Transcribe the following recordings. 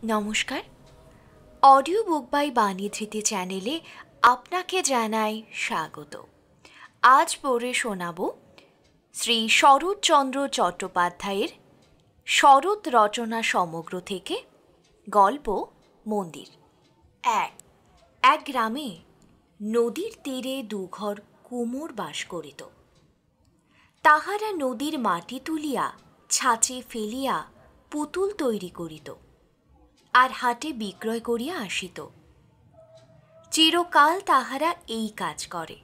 নমস্কার। Audio book by বাণী ধৃতি চ্যানেলে আপনাকে জানাই স্বাগত। আজ পড়ে শোনাব শ্রী শরৎচন্দ্র চট্টোপাধ্যায়ের শরৎ রচনা সমগ্র থেকে গল্প মন্দির। এক গ্রামে নদীর তীরে দুঘর কুমোর বাস করিত। তাহারা নদীর মাটি তুলিয়া ছাঁচে ফেলিয়া পুতুল তৈরি করিত আর হাটে বিক্রয় করিয়া আসিত। চিরকাল তাহারা এই কাজ করে।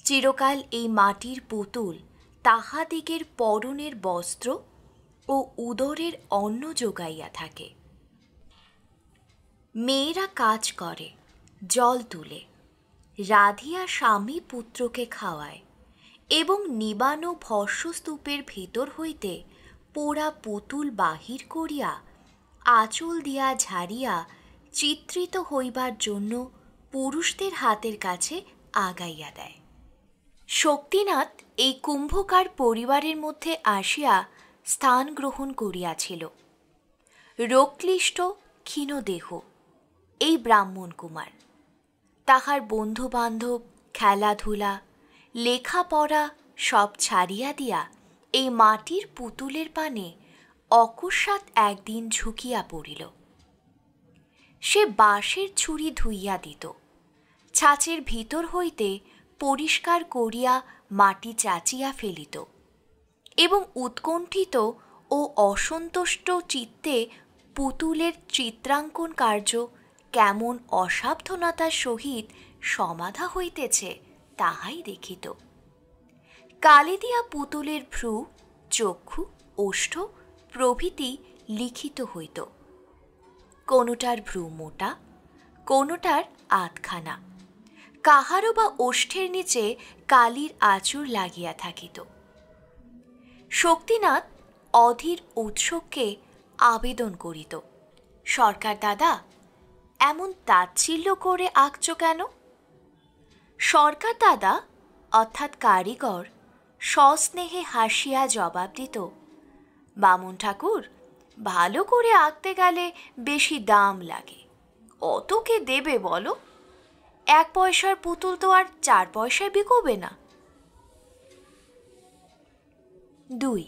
চিরকাল এই মাটির পুতুল তাহাদিগের পরনের বস্ত্র ও উদরের অন্ন যোগাইয়া থাকে। মেয়েরা কাজ করে, জল তুলে, রাধিয়া স্বামী পুত্রকে খাওয়ায় এবং নিবানো ভস্মস্তূপের ভেতর হইতে পোড়া পুতুল বাহির করিয়া আঁচল দিয়া ঝাড়িয়া চিত্রিত হইবার জন্য পুরুষদের হাতের কাছে আগাইয়া দেয়। শক্তিনাথ এই কুম্ভকার পরিবারের মধ্যে আসিয়া স্থান গ্রহণ করিয়াছিল। রোগক্লিষ্ট ক্ষীণদেহ এই ব্রাহ্মণ কুমার তাহার বন্ধুবান্ধব, খেলাধুলা, লেখাপড়া সব ছাড়িয়া দিয়া এই মাটির পুতুলের পানে অকস্মাৎ একদিন ঝুঁকিয়া পড়িল। সে বাঁশের ছুরি ধুইয়া দিত, ছাঁচের ভিতর হইতে পরিষ্কার করিয়া মাটি চাচিয়া ফেলিত এবং উৎকণ্ঠিত ও অসন্তুষ্ট চিত্তে পুতুলের চিত্রাঙ্কন কার্য কেমন অসাবধানতার সহিত সমাধা হইতেছে তাহাই দেখিত। কালি দিয়া পুতুলের ভ্রু, চক্ষু, ওষ্ঠ প্রভৃতি লিখিত হইত। কোনোটার ভ্রু মোটা, কোনোটার আধখানা, কাহারও বা ওষ্ঠের নিচে কালির আঁচড় লাগিয়া থাকিত। শক্তিনাথ অধীর উৎসুককে আবেদন করিত, সরকার দাদা, এমন তাচ্ছিল্য করে আঁকছ কেন? সরকার দাদা অর্থাৎ কারিগর সস্নেহে হাসিয়া জবাব দিত, বামুন ঠাকুর, ভালো করে আঁকতে গেলে বেশি দাম লাগে, অত কে দেবে বলো? 1 পয়সার পুতুল তো আর 4 পয়সায় বিকোবে না। 2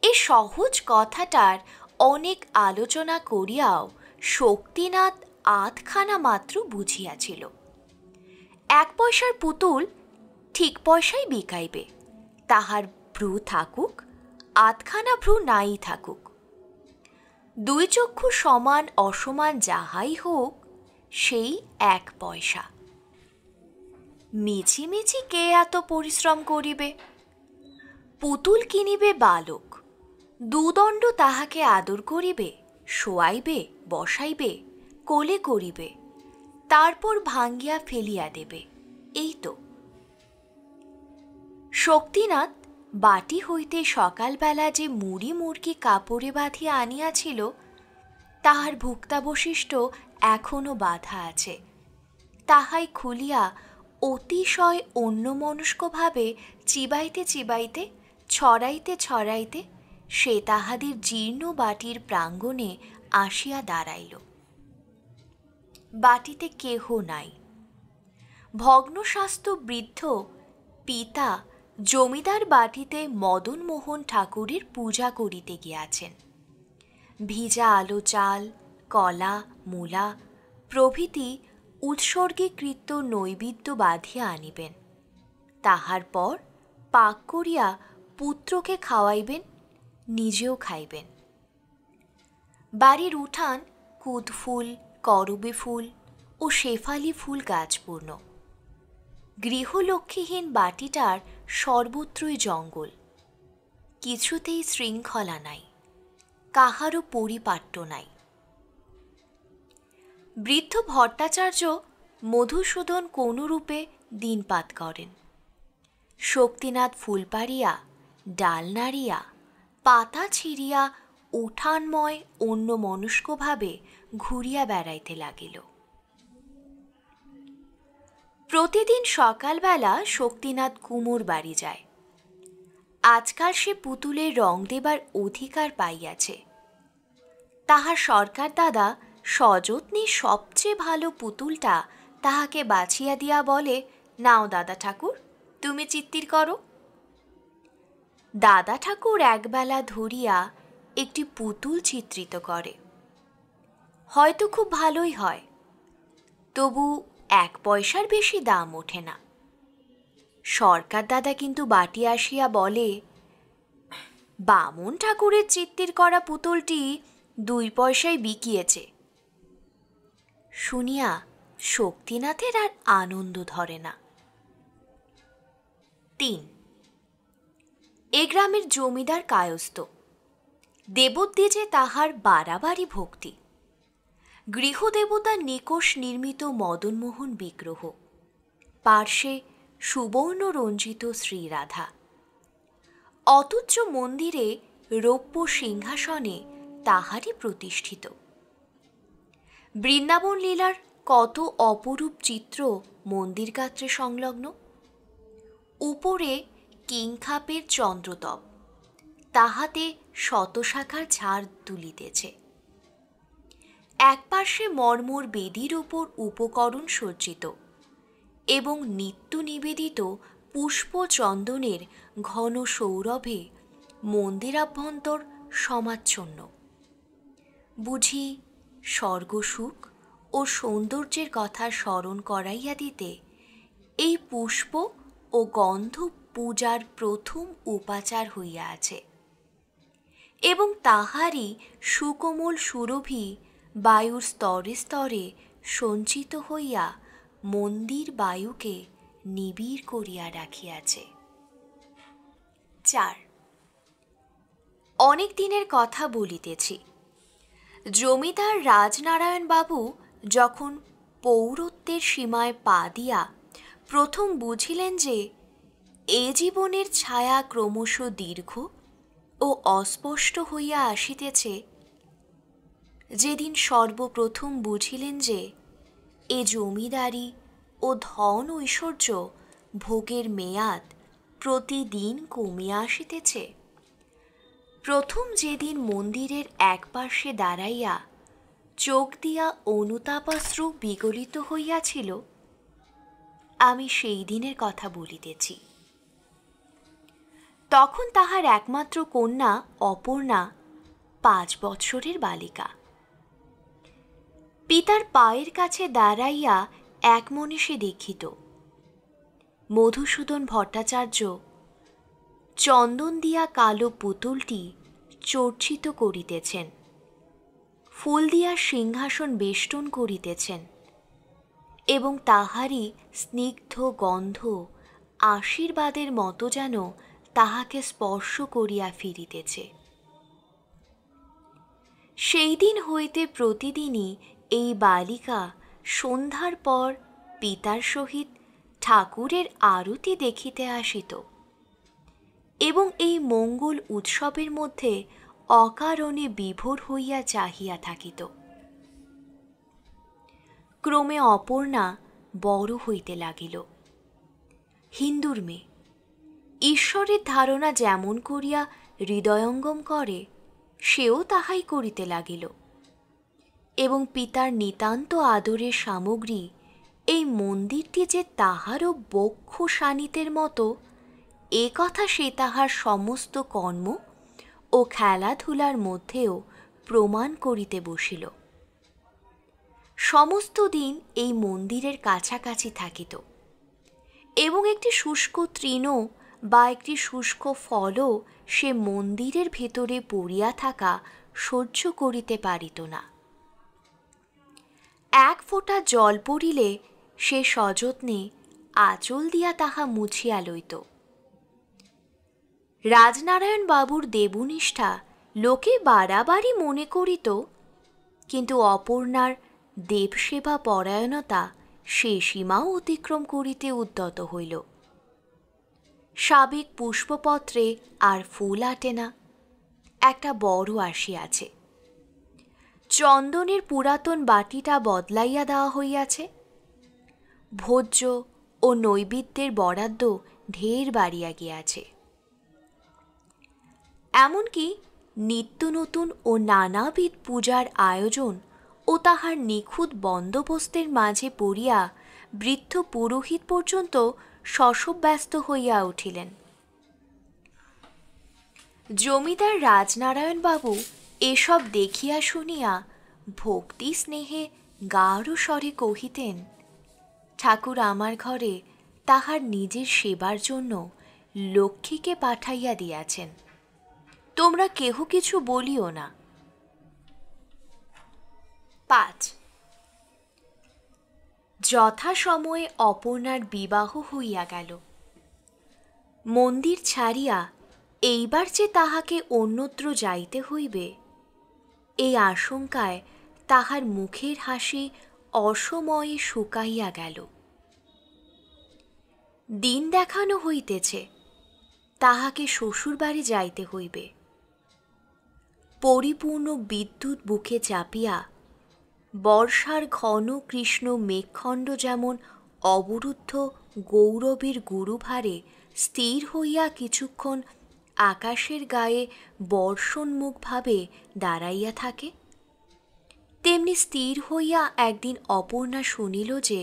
এই সহজ কথাটার অনেক আলোচনা করিয়াও শক্তিনাথ আধখানা মাত্র বুঝিয়াছিল। 1 পয়সার পুতুল ঠিক পয়সায় বিকাইবে, তাহার ভ্রু থাকুক, আধখানা ভ্রু নাই থাকুক। 2 চক্ষু সমান অসমান যাহাই হোক, সেই 1 পয়সা। মিছিমিছি কে এত পরিশ্রম করিবে? পুতুল কিনিবে বালক, 2 দণ্ড তাহাকে আদর করিবে, শোয়াইবে, বসাইবে, কোলে করিবে, তারপর ভাঙ্গিয়া ফেলিয়া দেবে, এই তো। শক্তিনাথ বাটি হইতে সকালবেলা যে মুড়ি মুরগি কাপড়ে বাঁধিয়া আনিয়াছিল, তাহার ভুক্তাবশিষ্ট এখনো বাঁধা আছে। তাহাই খুলিয়া অতিশয় অন্যমনস্কভাবে চিবাইতে চিবাইতে, ছড়াইতে ছড়াইতে সে তাহাদের জীর্ণ বাটির প্রাঙ্গণে আসিয়া দাঁড়াইল। বাটিতে কেহ নাই। ভগ্নস্বাস্থ্য বৃদ্ধ পিতা জমিদার বাটিতে মদনমোহন ঠাকুরের পূজা করিতে গিয়াছেন। ভিজা আলো চাল, কলা, মূলা প্রভৃতি উৎসর্গীকৃত নৈবেদ্য বাঁধিয়া আনিবেন। তাহার পর পাক করিয়া পুত্রকে খাওয়াইবেন, নিজেও খাইবেন। বাড়ির উঠান কুদফুল, করবী ফুল ও শেফালি ফুল গাছপূর্ণ। গৃহলক্ষ্মীহীন বাটিটার সর্বত্রই জঙ্গল, কিছুতেই শৃঙ্খলা নাই, কাহারও পরিপাট্য নাই। বৃদ্ধ ভট্টাচার্য মধুসূদন কোনরূপে দিনপাত করেন। শক্তিনাথ ফুল পাড়িয়া, ডাল নাড়িয়া, পাতা ছিঁড়িয়া উঠানময় অন্যমনস্কভাবে ঘুরিয়া বেড়াইতে লাগিল। প্রতিদিন সকালবেলা শক্তিনাথ কুমোর বাড়ি যায়। আজকাল সে পুতুলের রং দেবার অধিকার পাইয়াছে। তাহার সরকার দাদা সযত্নে সবচেয়ে ভালো পুতুলটা তাহাকে বাছিয়া দিয়া বলে, নাও দাদা ঠাকুর, তুমি চিত্তির করো। দাদা ঠাকুর একবেলা ধরিয়া একটি পুতুল চিত্রিত করে। হয়তো খুব ভালোই হয়, তবু 1 পয়সার বেশি দাম ওঠে না। সরকার দাদা কিন্তু বাটি আসিয়া বলে, বামুন ঠাকুরের চিত্তির করা পুতুলটি 2 পয়সায় বিকিয়েছে। শুনিয়া শক্তিনাথের আর আনন্দ ধরে না। 3, এ গ্রামের জমিদার কায়স্থ, দেবদ্বীজে তাহার বাড়াবাড়ি ভক্তি। গৃহদেবতার নিকষ নির্মিত মদনমোহন বিগ্রহ, পার্শ্বে সুবর্ণ রঞ্জিত শ্রীরাধা। অতুচ্ছ মন্দিরে রৌপ্য সিংহাসনে তাহারই প্রতিষ্ঠিত। বৃন্দাবন লীলার কত অপরূপ চিত্র মন্দির গাত্রে সংলগ্ন। উপরে কিংখাপের চন্দ্রতপ, তাহাতে শতশাখার ঝাড় তুলিতেছে। এক পার্শ্বে মর্মর বেদির উপর উপকরণ সজ্জিত এবং নিত্য নিবেদিত পুষ্প চন্দনের ঘন সৌরভে মন্দিরাভ্যন্তর সমাচ্ছন্ন। বুঝি স্বর্গসুখ ও সৌন্দর্যের কথা স্মরণ করাইয়া দিতে এই পুষ্প ও গন্ধ পূজার প্রথম উপাচার হইয়া আছে, এবং তাহারই সুকোমল সুরভি বায়ুর স্তরে স্তরে সঞ্চিত হইয়া মন্দির বায়ুকে নিবিড় করিয়া রাখিয়াছে। 4, অনেক দিনের কথা বলিতেছি। জমিদার রাজনারায়ণ বাবু যখন পৌরত্বের সীমায় পা দিয়া প্রথম বুঝিলেন যে এ জীবনের ছায়া ক্রমশ দীর্ঘ ও অস্পষ্ট হইয়া আসিতেছে, যেদিন সর্বপ্রথম বুঝিলেন যে এ জমিদারি ও ধন ঐশ্বর্য ভোগের মেয়াদ প্রতিদিন কমিয়া আসিতেছে, প্রথম যেদিন মন্দিরের এক পার্শ্বে দাঁড়াইয়া চোখ দিয়া অনুতাপাশ্রু বিগলিত হইয়াছিল, আমি সেই দিনের কথা বলিতেছি। তখন তাহার একমাত্র কন্যা অপর্ণা 5 বৎসরের বালিকা। পিতার পায়ের কাছে দাঁড়াইয়া একমনে সে দেখিত মধুসূদন ভট্টাচার্য চন্দন দিয়া কালো পুতুলটি চর্চিত করিতেছেন, ফুল দিয়া সিংহাসন বেষ্টন করিতেছেন, এবং তাহারই স্নিগ্ধ গন্ধ আশীর্বাদের মতো যেন তাহাকে স্পর্শ করিয়া ফিরিতেছে। সেই দিন হইতে প্রতিদিনই এই বালিকা সন্ধ্যার পর পিতার সহিত ঠাকুরের আরতি দেখিতে আসিত এবং এই মঙ্গল উৎসবের মধ্যে অকারণে বিভোর হইয়া চাহিয়া থাকিত। ক্রমে অপর্ণা বড় হইতে লাগিল। হিন্দুর মেয়ে, ঈশ্বরের ধারণা যেমন করিয়া হৃদয়ঙ্গম করে সেও তাহাই করিতে লাগিল, এবং পিতার নিতান্ত আদরের সামগ্রী এই মন্দিরটি যে তাহারও বক্ষ শানিতের মতো, এ কথা সে তাহার সমস্ত কর্ম ও খেলাধুলার মধ্যেও প্রমাণ করিতে বসিল। সমস্ত দিন এই মন্দিরের কাছাকাছি থাকিত এবং একটি শুষ্ক তৃণ বা একটি শুষ্ক ফলও সে মন্দিরের ভেতরে পড়িয়া থাকা সহ্য করিতে পারিত না। 1 ফোঁটা জল পড়িলে সে সযত্নে আঁচল দিয়া তাহা মুছিয়া লইত। রাজনারায়ণ বাবুর দেবনিষ্ঠা লোকে বাড়াবাড়ি মনে করিত, কিন্তু অপর্ণার দেবসেবা পরায়ণতা সে সীমাও অতিক্রম করিতে উদ্যত হইল। সাবেক পুষ্পপত্রে আর ফুল আটে না, একটা বড় আসিয়াছে। চন্দনের পুরাতন বাটিটা বদলাইয়া দেওয়া হইয়াছে। ভোজ্য ও নৈবেদ্যের বরাদ্দ ঢের বাড়িয়া গিয়াছে। এমনকি নিত্য নতুন ও নানাবিধ পূজার আয়োজন ও তাহার নিখুঁত বন্দোবস্তের মাঝে পড়িয়া বৃদ্ধ পুরোহিত পর্যন্ত শশব্যস্ত হইয়া উঠিলেন। জমিদার রাজনারায়ণবাবু এসব দেখিয়া শুনিয়া ভক্তি স্নেহে গাঢ় স্বরে কহিতেন, ঠাকুর আমার ঘরে তাহার নিজের সেবার জন্য লক্ষ্মীকে পাঠাইয়া দিয়াছেন, তোমরা কেহ কিছু বলিও না। 5 যথাসময়ে অপর্ণার বিবাহ হইয়া গেল। মন্দির ছাড়িয়া এইবার যে তাহাকে অন্যত্র যাইতে হইবে, এই আশঙ্কায় তাহার মুখের হাসি অসময়ে শুকাইয়া গেল। দিন দেখানো হইতেছে তাহাকে শ্বশুরবাড়ি যাইতে হইবে। পরিপূর্ণ বিদ্যুৎ বুকে চাপিয়া বর্ষার ঘন কৃষ্ণ মেঘখণ্ড যেমন অবরুদ্ধ গৌরবের গুরুভারে স্থির হইয়া কিছুক্ষণ আকাশের গায়ে বর্ষণমুখভাবে দাঁড়াইয়া থাকে, তেমনি স্থির হইয়া একদিন অপর্ণা শুনিল যে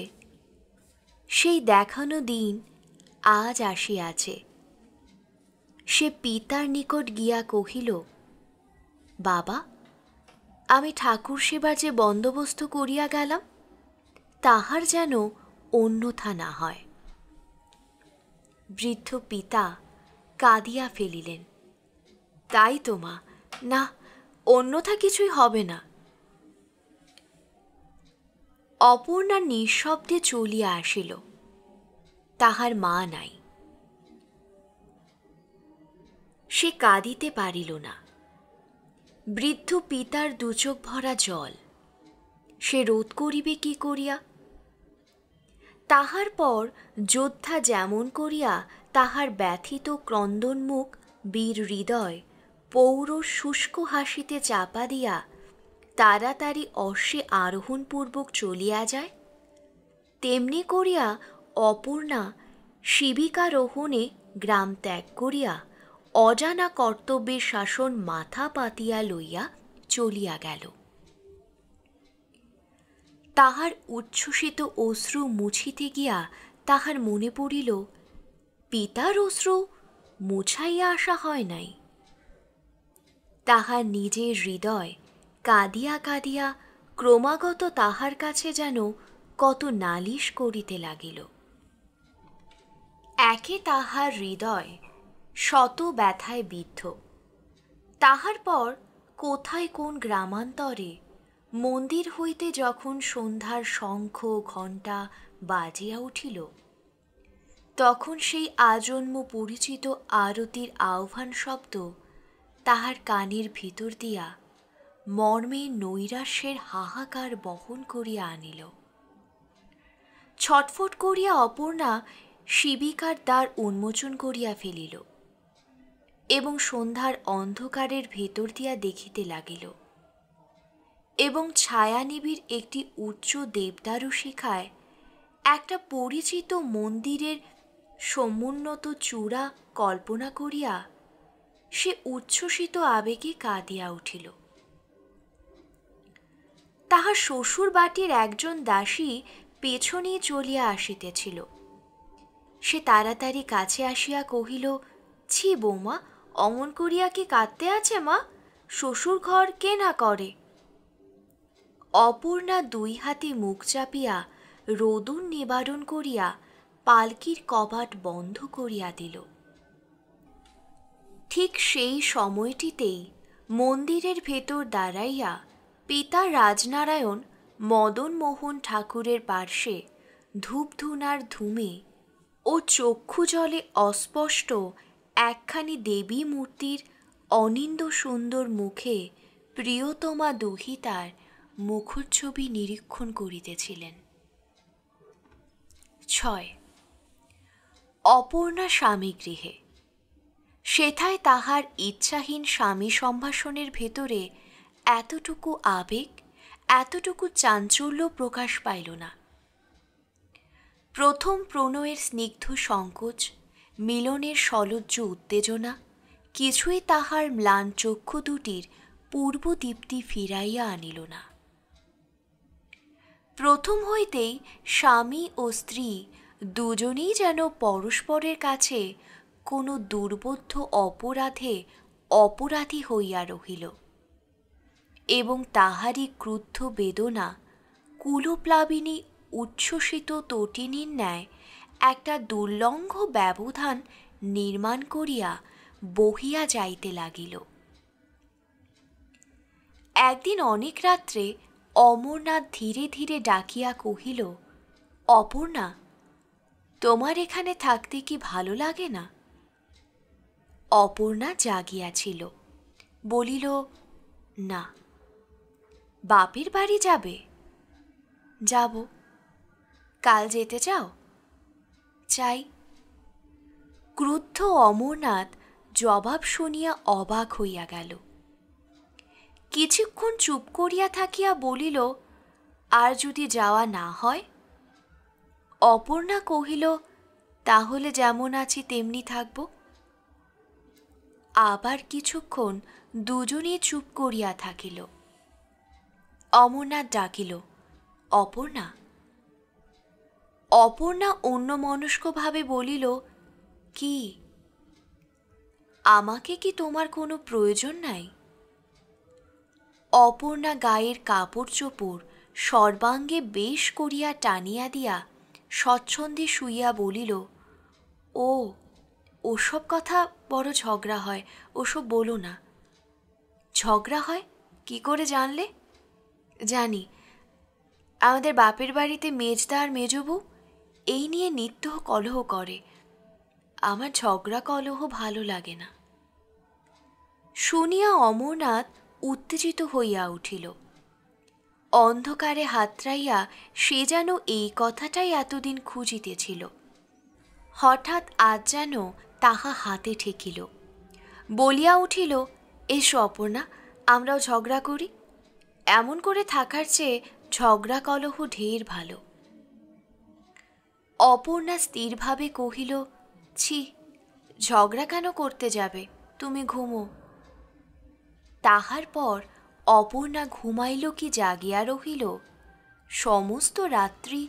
সেই দেখানো দিন আজ আসিয়াছে। সে পিতার নিকট গিয়া কহিল, বাবা, আমি ঠাকুর সেবার যে বন্দোবস্ত করিয়া গেলাম তাহার যেন অন্যথা না হয়। বৃদ্ধ পিতা কাঁদিয়া ফেলিলেন, তাই তো মা, না, অন্যথা কিছুই হবে না। অপর্ণা নিঃশব্দে চলিয়া আসিল। তাহার মা নাই। সে কাঁদিতে পারিল না। বৃদ্ধ পিতার দুচোখ ভরা জল, সে রোধ করিবে কি করিয়া? তাহার পর যোদ্ধা যেমন করিয়া তাহার ব্যথিত ক্রন্দনমুখ বীর হৃদয় পৌর শুষ্ক হাসিতে চাপা দিয়া তাড়াতাড়ি অশ্বে আরোহণপূর্বক চলিয়া যায়, তেমনি করিয়া অপর্ণা শিবিকারোহণে গ্রাম ত্যাগ করিয়া অজানা কর্তব্যের শাসন মাথা পাতিয়া লইয়া চলিয়া গেল। তাহার উচ্ছ্বসিত অশ্রু মুছিতে গিয়া তাহার মনে পড়িল, পিতার অশ্রু মুছাইয়া আসা হয় নাই। তাহার নিজের হৃদয় কাঁদিয়া কাঁদিয়া ক্রমাগত তাহার কাছে যেন কত নালিশ করিতে লাগিল। একে তাহার হৃদয় শত ব্যথায় বিদ্ধ, তাহার পর কোথায় কোন গ্রামান্তরে মন্দির হইতে যখন সন্ধ্যার শঙ্খ ঘণ্টা বাজিয়া উঠিল, তখন সেই আজন্ম পরিচিত আরতির আহ্বান শব্দ তাহার কানের ভিতর দিয়া মর্মে নৈরাশ্যের হাহাকার বহন করিয়া আনিল। ছটফট করিয়া অপর্ণা শিবিকার দ্বার উন্মোচন করিয়া ফেলিল এবং সন্ধ্যার অন্ধকারের ভেতর দিয়া দেখিতে লাগিল, এবং ছায়ানিবিড় একটি উচ্চ দেবদারু শিখায় একটা পরিচিত মন্দিরের সমুন্নত চূড়া কল্পনা করিয়া সে উচ্ছ্বসিত আবেগে কাঁদিয়া উঠিল। তাহার শ্বশুর বাটির একজন দাসী পেছনেই চলিয়া আসিতেছিল। সে তাড়াতাড়ি কাছে আসিয়া কহিল, ছি বৌমা, অমন করিয়া কি কাঁদতে আছে মা? শ্বশুর ঘর কে না করে? অপর্ণা দুই হাতে মুখ চাপিয়া রোদন নিবারণ করিয়া পালকির কবাট বন্ধ করিয়া দিল। ঠিক সেই সময়টিতেই মন্দিরের ভেতর দাঁড়াইয়া পিতা রাজনারায়ণ মদন মোহন ঠাকুরের পার্শ্বে ধূপধুনার ধূমে ও চক্ষু জলে অস্পষ্ট একখানি দেবী মূর্তির অনিন্দ সুন্দর মুখে প্রিয়তমা দুহিতার মুখচ্ছবি নিরীক্ষণ করিতেছিলেন। 6 অপর্ণা স্বামী গৃহে। সেথায় তাহার ইচ্ছাহীন স্বামী সম্ভাষণের ভেতরে এতটুকু আবেগ, এতটুকু চাঞ্চল্য প্রকাশ পাইল না। প্রথম প্রণয়ের স্নিগ্ধ সংকোচ, মিলনের সলজ্জ উত্তেজনা কিছুই তাহার ম্লান চক্ষু দুটির পূর্বদীপ্তি ফিরাইয়া আনিল না। প্রথম হইতেই স্বামী ও স্ত্রী দুজনেই যেন পরস্পরের কাছে কোনো দুর্বোধ্য অপরাধে অপরাধী হইয়া রহিল, এবং তাহারই ক্রুদ্ধ বেদনা কুলপ্লাবিনী উচ্ছ্বসিত তটিনীর ন্যায় একটা দুর্লঙ্ঘ ব্যবধান নির্মাণ করিয়া বহিয়া যাইতে লাগিল। একদিন অনেক রাত্রে অমরনাথ ধীরে ধীরে ডাকিয়া কহিল, অপর্ণা, তোমার এখানে থাকতে কি ভালো লাগে না? অপর্ণা জাগিয়াছিল, বলিল, না। বাপের বাড়ি যাবে? যাব। কাল যেতে চাও? চাই। ক্রুদ্ধ অমরনাথ জবাব শুনিয়া অবাক হইয়া গেল। কিছুক্ষণ চুপ করিয়া থাকিয়া বলিল, আর যদি যাওয়া না হয়? অপর্ণা কহিল, তাহলে যেমন আছি তেমনি থাকব। আবার কিছুক্ষণ দুজনেই চুপ করিয়া থাকিল। অমরনাথ ডাকিল, অপর্ণা। অপর্ণা অন্যমনস্কভাবে বলিল, কি? আমাকে কি তোমার কোনো প্রয়োজন নাই? অপর্ণা গায়ের কাপড় চোপড় সর্বাঙ্গে বেশ করিয়া টানিয়া দিয়া স্বচ্ছন্দে শুইয়া বলিল, ওসব কথা বড় ঝগড়া হয়, ওসব বলো না। ঝগড়া হয় কি করে জানলে? জানি, আমাদের বাপের বাড়িতে মেজদা আর মেজবউ এই নিয়ে নিত্য কলহ করে। আমার ঝগড়া কলহ ভালো লাগে না। শুনিয়া অমরনাথ উত্তেজিত হইয়া উঠিল। অন্ধকারে হাতড়াইয়া সে যেন এই কথাটাই এতদিন খুঁজিতেছিল। হঠাৎ আজ যেন তাহা হাতে ঠেকিল। বলিয়া উঠিল, এসো অপর্ণা, আমরাও ঝগড়া করি। এমন করে থাকার চেয়ে ঝগড়া কলহ ঢের ভালো। অপর্ণা স্থিরভাবে কহিল, ছি, ঝগড়া কেন করতে যাবে? তুমি ঘুমো। তাহার পর অপর্ণা ঘুমাইল কি জাগিয়া রহিল, সমস্ত রাত্রি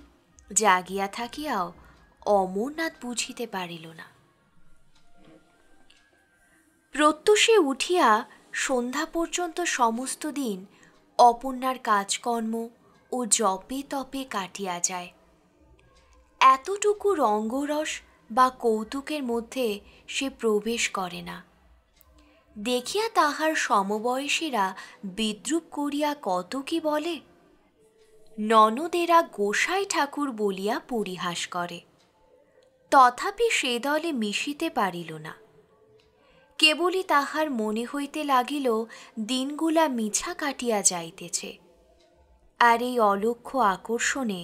জাগিয়া থাকিয়াও অমরনাথ বুঝিতে পারিল না। প্রত্যুষে উঠিয়া সন্ধ্যা পর্যন্ত সমস্ত দিন অপর্ণার কাজকর্ম ও জপে তপে কাটিয়া যায়। এতটুকু রঙ্গরস বা কৌতুকের মধ্যে সে প্রবেশ করে না। দেখিয়া তাহার সমবয়সীরা বিদ্রূপ করিয়া কত কি বলে। ননদেরা গোসাই ঠাকুর বলিয়া পরিহাস করে। তথাপি সে দলে মিশিতে পারিল না। কেবলই তাহার মনে হইতে লাগিল দিনগুলা মিছা কাটিয়া যাইতেছে, আর এই অলক্ষ্য আকর্ষণে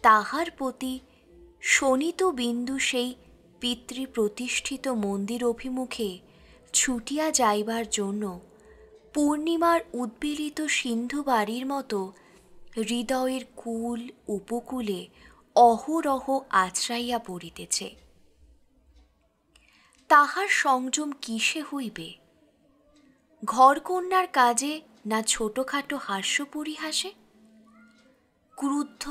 তাহার প্রতি শোণিত বিন্দু সেই পিতৃপ্রতিষ্ঠিত মন্দির অভিমুখে ছুটিয়া যাইবার জন্য পূর্ণিমার উদ্বেলিত সিন্ধু বাড়ির মতো হৃদয়ের কূল উপকূলে অহরহ আছড়াইয়া পড়িতেছে। তাহার সংযম কিসে হইবে? ঘরকন্যার কাজে না ছোটখাটো হাস্য পরিহাসে? ক্রুদ্ধ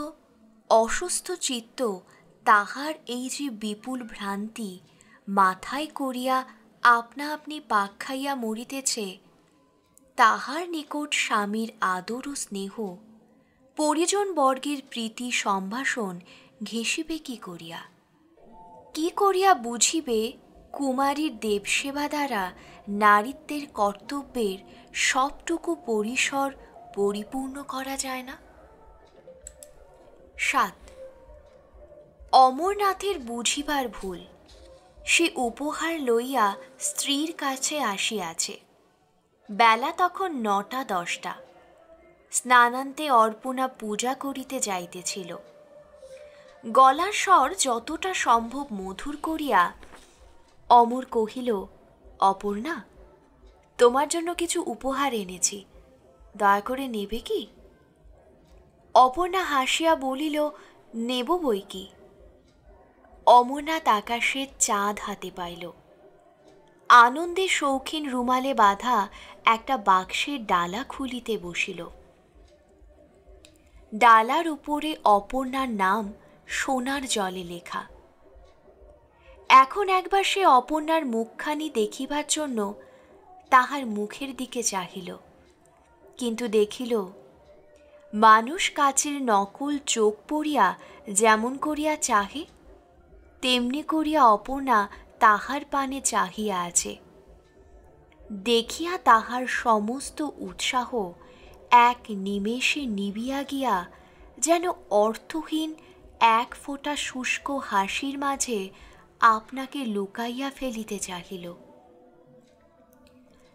অসুস্থ চিত্ত তাহার এই যে বিপুল ভ্রান্তি মাথায় করিয়া আপনা আপনি পাক খাইয়া মরিতেছে, তাহার নিকট স্বামীর আদর ও স্নেহ, পরিজন বর্গের প্রীতি সম্ভাষণ ঘেঁষিবে কি করিয়া? কি করিয়া বুঝিবে কুমারীর দেবসেবা দ্বারা নারীত্বের কর্তব্যের সবটুকু পরিসর পরিপূর্ণ করা যায় না? ৭. অমরনাথের বুঝিবার ভুল। সে উপহার লইয়া স্ত্রীর কাছে আসিয়াছে। বেলা তখন ৯টা ১০টা। স্নানান্তে অর্পণা পূজা করিতে যাইতেছিল। গলার স্বর যতটা সম্ভব মধুর করিয়া অমর কহিল, অপর্ণা, তোমার জন্য কিছু উপহার এনেছি, দয়া করে নেবে কি? অপর্ণা হাসিয়া বলিল, নেব বই কি। অমরনাথ আকাশের চাঁদ হাতে পাইল। আনন্দে শৌখিন রুমালে বাঁধা একটা বাক্সের ডালা খুলিতে বসিল। ডালার উপরে অপর্ণার নাম সোনার জলে লেখা। এখন একবার সে অপর্ণার মুখখানি দেখিবার জন্য তাহার মুখের দিকে চাহিল, কিন্তু দেখিল মানুষ কাচের নকল চোখ পড়িয়া যেমন করিয়া চাহে তেমনি করিয়া অপর্ণা তাহার পানে চাহিয়া আছে। দেখিয়া তাহার সমস্ত উৎসাহ এক নিমেষে নিবিয়া গিয়া যেন অর্থহীন এক ফোঁটা শুষ্ক হাসির মাঝে আপনাকে লুকাইয়া ফেলিতে চাহিল।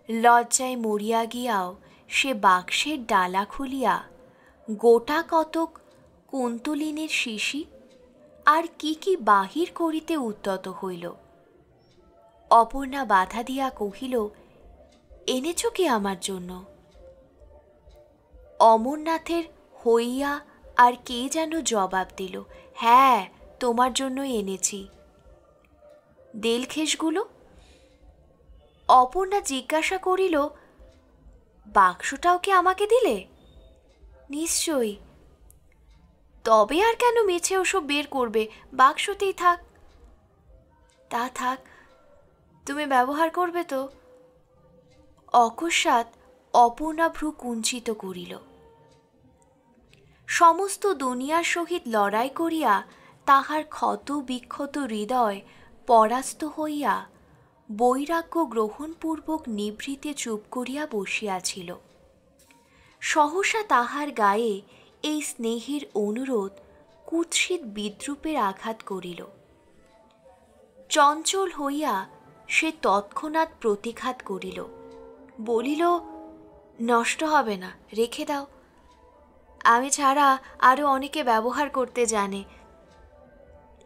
লজ্জায় মরিয়া গিয়াও সে বাক্সের ডালা খুলিয়া গোটা কতক কুন্তলিনীর শিশি আর কি কি বাহির করিতে উদ্যত হইল। অপর্ণা বাধা দিয়া কহিল, এনেছ কি আমার জন্য? অমরনাথের হইয়া আর কে যেন জবাব দিল, হ্যাঁ, তোমার জন্যই এনেছি। দেলখেসগুলো? অপর্ণা জিজ্ঞাসা করিল, বাক্সটাও কি আমাকে দিলে? নিশ্চয়ই। তবে আর কেন মিছে ওসব বের করবে? বাক্সতেই থাক। তা থাক, তুমি ব্যবহার করবে তো? অকস্মাৎ অপর্ণা ভ্রু কুঞ্চিত করিল। সমস্ত দুনিয়ার সহিত লড়াই করিয়া তাহার ক্ষত বিক্ষত হৃদয় পরাস্ত হইয়া বৈরাগ্য গ্রহণপূর্বক নিভৃতে চুপ করিয়া বসিয়াছিল। সহসা তাহার গায়ে এই স্নেহের অনুরোধ কুৎসিত বিদ্রূপের আঘাত করিল। চঞ্চল হইয়া সে তৎক্ষণাৎ প্রতিঘাত করিল, বলিল, নষ্ট হবে না, রেখে দাও। আমি ছাড়া আরও অনেকে ব্যবহার করতে জানে।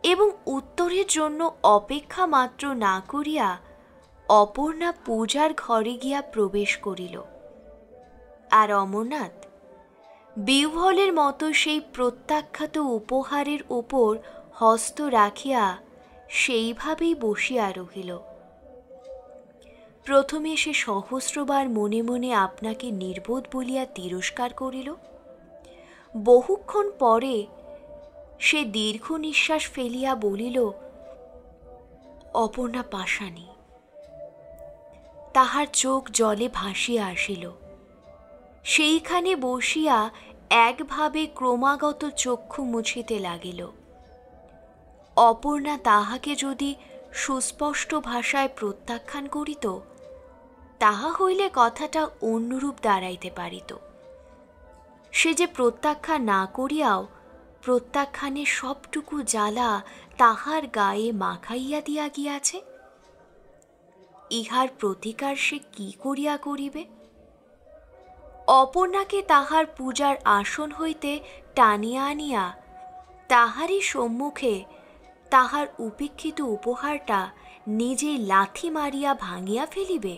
এবং উত্তরের জন্য অপেক্ষা মাত্র না করিয়া অপর্ণা পূজার ঘরে গিয়া প্রবেশ করিল। আর অমরনাথ বিহ্বলের মতো সেই প্রত্যাখ্যাত উপহারের উপর হস্ত রাখিয়া সেইভাবেই বসিয়া রহিল। প্রথমে সে সহস্রবার মনে মনে আপনাকে নির্বোধ বলিয়া তিরস্কার করিল। বহুক্ষণ পরে সে দীর্ঘ নিঃশ্বাস ফেলিয়া বলিল, অপর্ণা পাষাণী। তাহার চোখ জলে ভাসিয়া আসিল। সেইখানে বসিয়া একভাবে ক্রমাগত চক্ষু মুছিতে লাগিল। অপর্ণা তাহাকে যদি সুস্পষ্ট ভাষায় প্রত্যাখ্যান করিত, তাহা হইলে কথাটা অন্যরূপ দাঁড়াইতে পারিত। সে যে প্রত্যাখ্যান না করিয়াও প্রত্যাখ্যানের সবটুকু জ্বালা তাহার গায়ে মাখাইয়া দিয়া গিয়াছে, ইহার প্রতিকার সে কি করিয়া করিবে? অপর্ণাকে তাহার পূজার আসন হইতে টানিয়া আনিয়া তাহারই সম্মুখে তাহার উপেক্ষিত উপহারটা নিজেই লাথি মারিয়া ভাঙিয়া ফেলিবে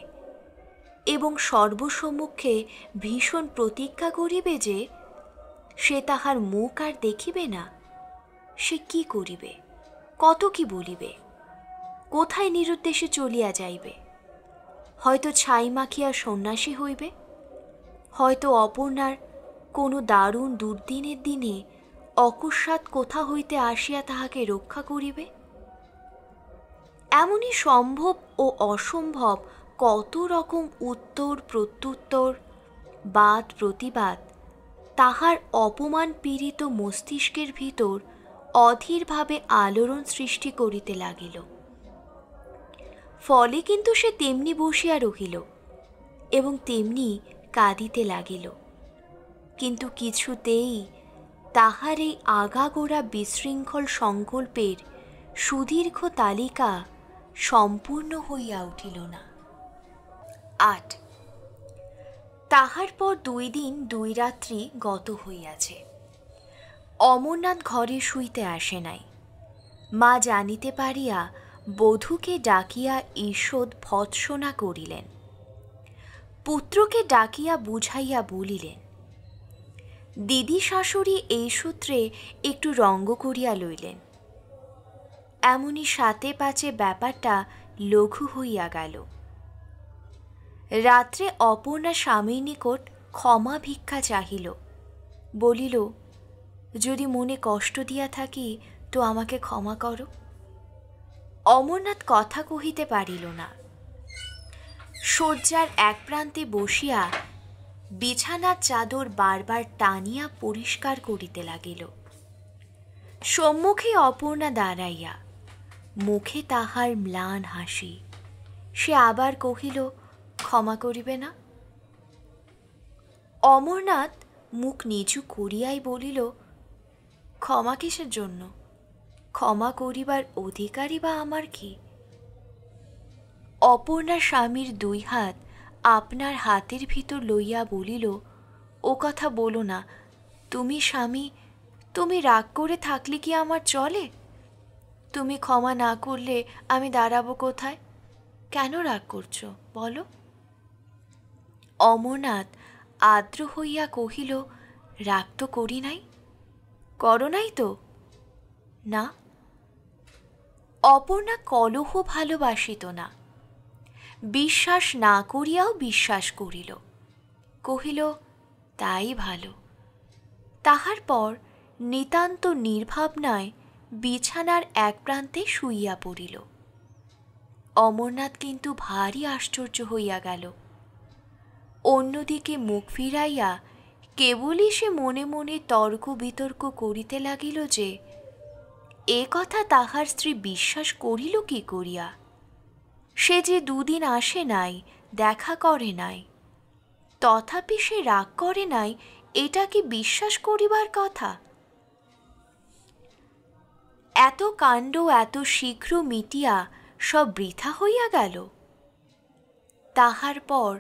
এবং সর্বসম্মুখে ভীষণ প্রতিজ্ঞা করিবে যে সে তাহার মুখ আর দেখিবে না। সে কি করিবে? কত কি বলিবে? কোথায় নিরুদ্দেশে চলিয়া যাইবে? হয়তো ছাই মাখিয়া সন্ন্যাসী হইবে, হয়তো অপর্ণার কোনো দারুণ দুর্দিনের দিনে অকস্মাৎ কোথা হইতে আসিয়া তাহাকে রক্ষা করিবে। এমনই সম্ভব ও অসম্ভব কত রকম উত্তর প্রত্যুত্তর, বাদ প্রতিবাদ তাহার অপমান পীড়িত মস্তিষ্কের ভিতর অধীরভাবে আলোড়ন সৃষ্টি করিতে লাগিল। ফলে কিন্তু সে তেমনি বসিয়া রহিল এবং তেমনি কাঁদিতে লাগিল, কিন্তু কিছুতেই তাহার এই আগাগোড়া বিশৃঙ্খল সংকল্পের সুদীর্ঘ তালিকা সম্পূর্ণ হইয়া উঠিল না। ৮ তাহার পর ২ দিন ২ রাত্রি গত হইয়াছে। অমরনাথ ঘরে শুইতে আসে নাই। মা জানিতে পারিয়া বধূকে ডাকিয়া ঈষৎ ভৎসনা করিলেন। পুত্রকে ডাকিয়া বুঝাইয়া বলিলেন, দিদি শাশুড়ি এই সূত্রে একটু রঙ্গ করিয়া লইলেন। এমনি সাতে পাঁচে ব্যাপারটা লঘু হইয়া গেল। রাত্রে অপর্ণা স্বামীর নিকট ক্ষমা ভিক্ষা চাহিল, বলিল, যদি মনে কষ্ট দিয়া থাকি তো আমাকে ক্ষমা করো। অমরনাথ কথা কহিতে পারিল না। শয্যার এক প্রান্তে বসিয়া বিছানার চাদর বারবার টানিয়া পরিষ্কার করিতে লাগিল। সম্মুখে অপর্ণা দাঁড়াইয়া, মুখে তাহার ম্লান হাসি। সে আবার কহিল, ক্ষমা করিবে না? অমরনাথ মুখ নিচু করিয়াই বলিল, ক্ষমা কিসের জন্য? ক্ষমা করিবার অধিকারই বা আমার কি? অপর্ণা স্বামীর দুই হাত আপনার হাতের ভিতর লইয়া বলিল, ও কথা বলো না। তুমি স্বামী, তুমি রাগ করে থাকলে কি আমার চলে? তুমি ক্ষমা না করলে আমি দাঁড়াবো কোথায়? কেন রাগ করছো বলো? অমরনাথ আর্দ্র হইয়া কহিল, রাগ তো করি নাই। করো নাই তো? না। অপর্ণা কলহ ভালোবাসিত না, বিশ্বাস না করিয়াও বিশ্বাস করিল। কহিল, তাই ভালো। তাহার পর নিতান্ত নির্ভাবনায় বিছানার এক প্রান্তে শুইয়া পড়িল। অমরনাথ কিন্তু ভারী আশ্চর্য হইয়া গেল। অন্যদিকে মুখ ফিরাইয়া কেবলই সে মনে মনে তর্ক বিতর্ক করিতে লাগিল যে এ কথা তাহার স্ত্রী বিশ্বাস করিল কি করিয়া? সে যে দুদিন আসে নাই, দেখা করে নাই, তথাপি সে রাগ করে নাই, এটা কি বিশ্বাস করিবার কথা? এত কাণ্ড এত শীঘ্র মিটিয়া সব বৃথা হইয়া গেল। তাহার পর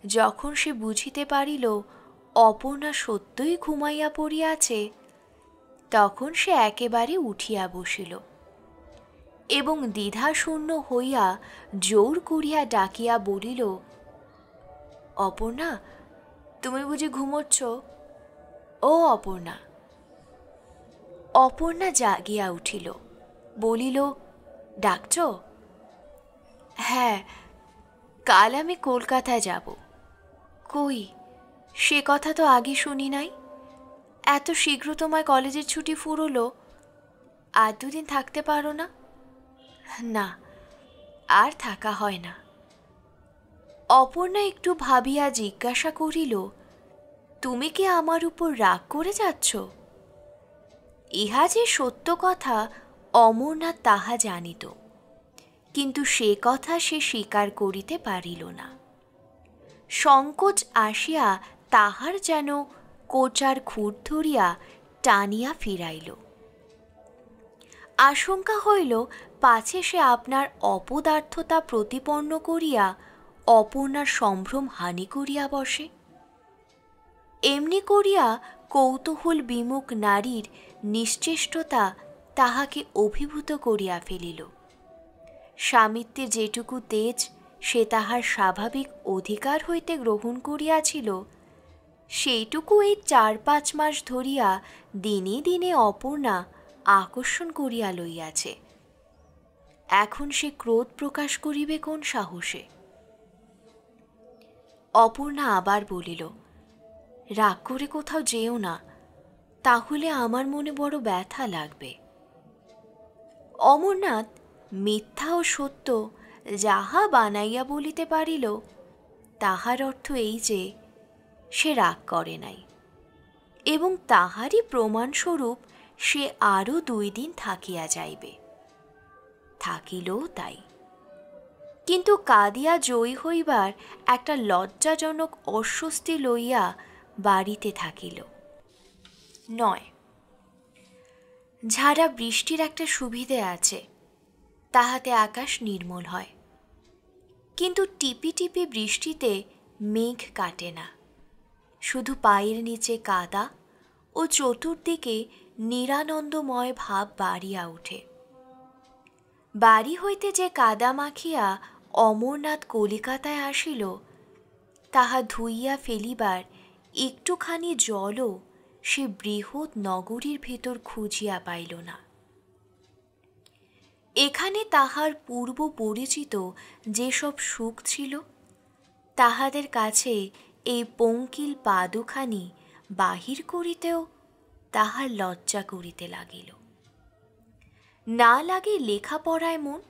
যখন সে বুঝিতে পারিল অপর্ণা সত্যই ঘুমাইয়া পড়িয়াছে, তখন সে একেবারে উঠিয়া বসিল এবং দ্বিধাশূন্য হইয়া জোর করিয়া ডাকিয়া বলিল, অপর্ণা, তুমি বুঝি ঘুমোচ্ছ? ও অপর্ণা! অপর্ণা জাগিয়া উঠিল, বলিল, ডাকছ? হ্যাঁ, কাল আমি কলকাতায় যাব। কই, সে কথা তো আগে শুনি নাই। এত শীঘ্র তোমার কলেজের ছুটি ফুরলো, আর দুদিন থাকতে পারো না? না, আর থাকা হয় না। অপর্ণা একটু ভাবিয়া জিজ্ঞাসা করিল, তুমি কি আমার উপর রাগ করে যাচ্ছ? ইহা যে সত্য কথা অমরনাথ তাহা জানিত, কিন্তু সে কথা সে স্বীকার করিতে পারিল না। সংকোচ আসিয়া তাহার যেন কোচার খুঁট ধরিয়া টানিয়া ফিরাইল। আশঙ্কা হইল পাছে সে আপনার অপদার্থতা প্রতিপন্ন করিয়া অপর্ণার সম্ভ্রম হানি করিয়া বসে। এমনি করিয়া কৌতূহল বিমুখ নারীর নিশ্চেষ্টতা তাহাকে অভিভূত করিয়া ফেলিল। স্বামিত্বের যেটুকু তেজ সে তাহার স্বাভাবিক অধিকার হইতে গ্রহণ করিয়াছিল, সেইটুকু এই 4-5 মাস ধরিয়া দিনে দিনে অপর্ণা আকর্ষণ করিয়া লইয়াছে। এখন সে ক্রোধ প্রকাশ করিবে কোন সাহসে? অপর্ণা আবার বলিল, রাগ করে কোথাও যেও না, তাহলে আমার মনে বড় ব্যথা লাগবে। অমরনাথ মিথ্যা ও সত্য যাহা বানাইয়া বলিতে পারিল, তাহার অর্থ এই যে সে রাগ করে নাই, এবং তাহারই প্রমাণস্বরূপ সে আরও 2 দিন থাকিয়া যাইবে। থাকিলও তাই, কিন্তু কাঁদিয়া জয়ী হইবার একটা লজ্জাজনক অস্বস্তি লইয়া বাড়িতে থাকিল। 9. ঝাড়া বৃষ্টির একটা সুবিধে আছে, তাহাতে আকাশ নির্মল হয়, কিন্তু টিপি টিপি বৃষ্টিতে মেঘ কাটে না, শুধু পায়ের নিচে কাদা ও চতুর্দিকে নিরানন্দময় ভাব বাড়িয়া ওঠে। বাড়ি হইতে যে কাদা মাখিয়া অমরনাথ কলিকাতায় আসিল, তাহা ধুইয়া ফেলিবার একটুখানি জলও সে বৃহৎ নগরীর ভেতর খুঁজিয়া পাইল না। এখানে তাহার পূর্ব পরিচিত যেসব সুখ ছিল, তাহাদের কাছে এই পঙ্কিল পা দুখানি বাহির করিতেও তাহার লজ্জা করিতে লাগিল। না লাগে লেখাপড়ায় মন,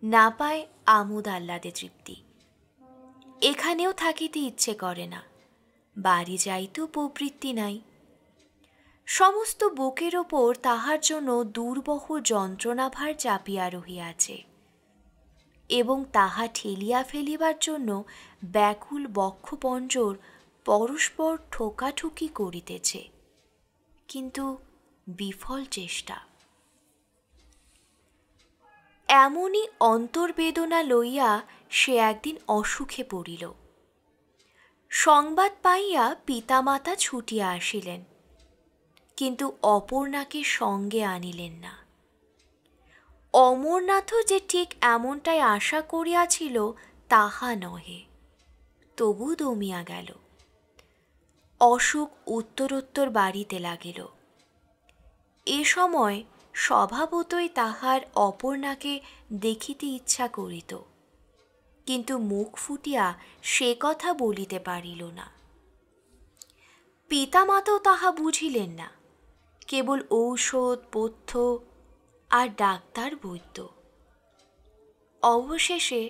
না পায় আমোদ আহ্লাদে তৃপ্তি। এখানেও থাকিতে ইচ্ছে করে না, বাড়ি যাইতেও প্রবৃত্তি নাই। সমস্ত বুকের ওপর তাহার জন্য দুর্বহ যন্ত্রণাভার চাপিয়া রহিয়াছে এবং তাহা ঠেলিয়া ফেলিবার জন্য ব্যাকুল বক্ষপঞ্জর পরস্পর ঠোকাঠুকি করিতেছে, কিন্তু বিফল চেষ্টা। এমনই অন্তর্বেদনা লইয়া সে একদিন অসুখে পড়িল। সংবাদ পাইয়া পিতামাতা ছুটিয়া আসিলেন, কিন্তু অপর্ণাকে সঙ্গে আনিলেন না। অমরনাথও যে ঠিক এমনটাই আশা করিয়াছিল তাহা নহে, তবু দমিয়া গেল। অসুখ উত্তরোত্তর বাড়িতে লাগিল। এ সময় স্বভাবতই তাহার অপর্ণাকে দেখিতে ইচ্ছা করিত, কিন্তু মুখ ফুটিয়া সে কথা বলিতে পারিল না। পিতামাতাও তাহা বুঝিলেন না, কেবল ঔষধ পথ্য আর ডাক্তার বৈদ্য। অবশেষে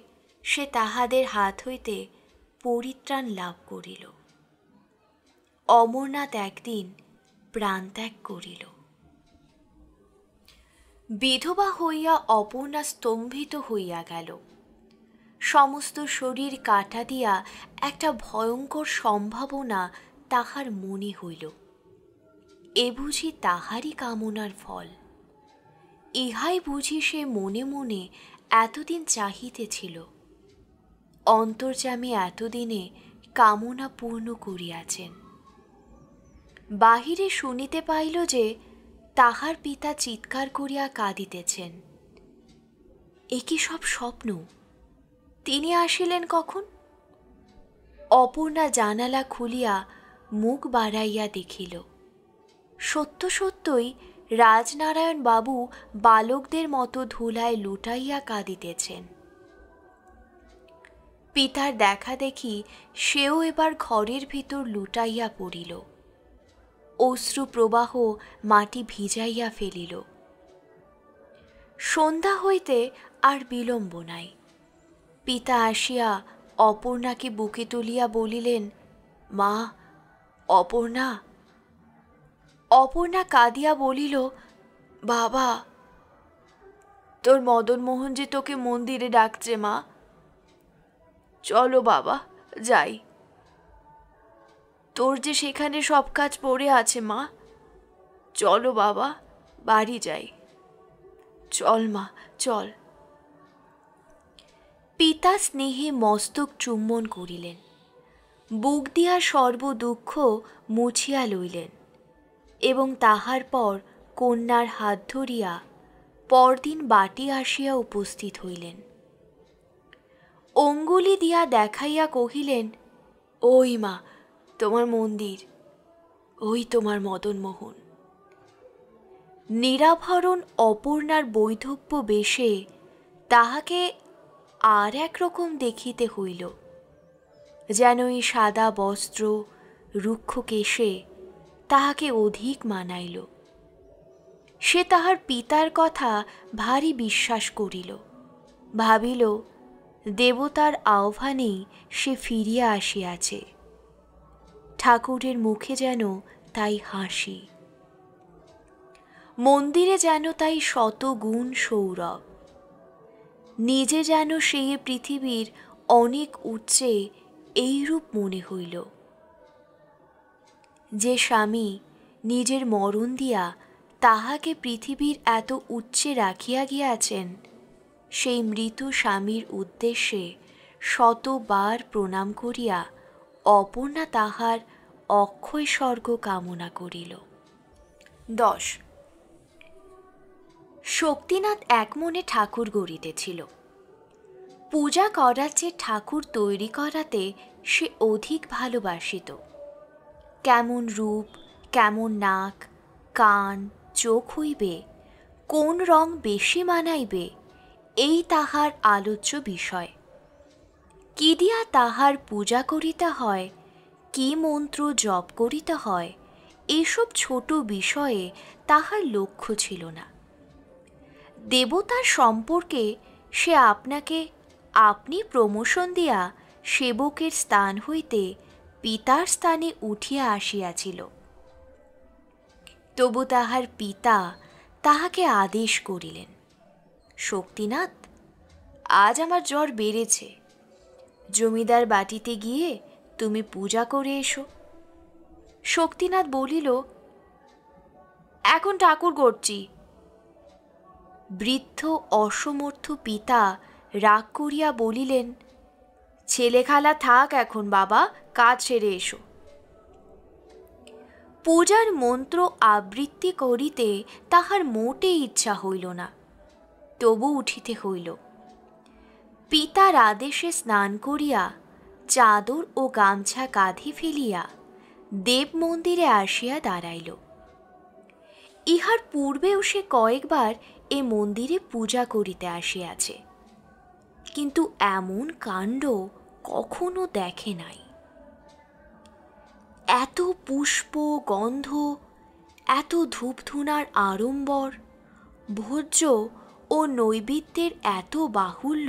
সে তাহাদের হাত হইতে পরিত্রাণ লাভ করিল। অমরনাথ একদিন প্রাণত্যাগ করিল। বিধবা হইয়া অপর্ণা স্তম্ভিত হইয়া গেল। সমস্ত শরীর কাটা দিয়া একটা ভয়ঙ্কর সম্ভাবনা তাহার মনে হইল। এ বুঝি তাহারই কামনার ফল? ইহাই বুঝি সে মনে মনে এতদিন চাহিতেছিল। অন্তর্যামী এতদিনে কামনা পূর্ণ করিয়াছেন। বাহিরে শুনিতে পাইল যে তাহার পিতা চিৎকার করিয়া কাঁদিতেছেন। এ কি সব স্বপ্ন? তিনি আসিলেন কখন? অপর্ণা জানালা খুলিয়া মুখ বাড়াইয়া দেখিল, সত্য সত্যই রাজনারায়ণ বাবু বালকদের মতো ধুলায় লুটাইয়া কাঁদিতেছেন। পিতার দেখা দেখি সেও এবার ঘরের ভিতর লুটাইয়া পড়িল। অশ্রু প্রবাহ মাটি ভিজাইয়া ফেলিল। সন্ধ্যা হইতে আর বিলম্ব নাই। পিতা আসিয়া অপর্ণাকে বুকে তুলিয়া বলিলেন, মা, অপর্ণা। অপর্ণা কাঁদিয়া বলিল, বাবা, তোর মদনমোহন যে তোকে মন্দিরে ডাকছে মা। চলো বাবা, যাই। তোর যে সেখানে সব কাজ পড়ে আছে মা। চলো বাবা, বাড়ি যাই। চল মা, চল। পিতা স্নেহে মস্তক চুম্বন করিলেন, বুক দিয়া সর্বদুঃখ মুছিয়া লইলেন এবং তাহার পর কন্যার হাত ধরিয়া পরদিন বাটী আসিয়া উপস্থিত হইলেন। অঙ্গুলি দিয়া দেখাইয়া কহিলেন, ওই মা তোমার মন্দির, ওই তোমার মদনমোহন। নিরাভরণ অপর্ণার বৈধব্য বেশে তাহাকে আর একরকম দেখিতে হইল, যেন এই সাদা বস্ত্র রুক্ষ কেশে তাহাকে অধিক মানাইল। সে তাহার পিতার কথা ভারী বিশ্বাস করিল, ভাবিল দেবতার আহ্বানেই সে ফিরিয়া আসিয়াছে। ঠাকুরের মুখে যেন তাই হাসি, মন্দিরে যেন তাই শতগুণ সৌরভ। নিজে যেন সেই পৃথিবীর অনেক উচ্চে এইরূপ মনে হইল। যে স্বামী নিজের মরণ দিয়া তাহাকে পৃথিবীর এত উচ্চে রাখিয়া গিয়াছেন, সেই মৃত স্বামীর উদ্দেশ্যে শতবার প্রণাম করিয়া অপর্ণা তাহার অক্ষয় স্বর্গ কামনা করিল। 10. শক্তিনাথ এক মনে ঠাকুর গড়িতেছিল। পূজা করার চেয়ে ঠাকুর তৈরি করাতে সে অধিক ভালোবাসিত। কেমন রূপ, কেমন নাক, কান, চোখ হইবে, কোন রং বেশি মানাইবে, এই তাহার আলোচ্য বিষয়। কি দিয়া তাহার পূজা করিতে হয়, কি মন্ত্র জপ করিতে হয়, এসব ছোট বিষয়ে তাহার লক্ষ্য ছিল না। দেবতার সম্পর্কে সে আপনাকে আপনি প্রমোশন দিয়া সেবকের স্থান হইতে পিতার স্থানে উঠিয়া আসিয়াছিল। তবু তাহার পিতা তাহাকে আদেশ করিলেন, শক্তিনাথ, আজ আমার জ্বর বেড়েছে, জমিদার বাটিতে গিয়ে তুমি পূজা করে এসো। শক্তিনাথ বলিল, এখন ঠাকুর করছি। বৃদ্ধ অসমর্থ পিতা রাগ করিয়া বলিলেন, ছেলে খালা থাক এখন বাবা, কাজ সেরে এসো। পূজার মন্ত্র আবৃত্তি করিতে তাহার মোটে ইচ্ছা হইল না, তবু উঠিতে হইল। পিতার আদেশে স্নান করিয়া চাদর ও গামছা কাঁধে ফেলিয়া দেব মন্দিরে আসিয়া দাঁড়াইল। ইহার পূর্বেও সে কয়েকবার এ মন্দিরে পূজা করিতে আসিয়াছে, কিন্তু এমন কাণ্ড কখনো দেখে নাই। এত পুষ্প গন্ধ, এত ধূপধুনার আড়ম্বর, ভোজ্য ও নৈবেদ্যের এত বাহুল্য,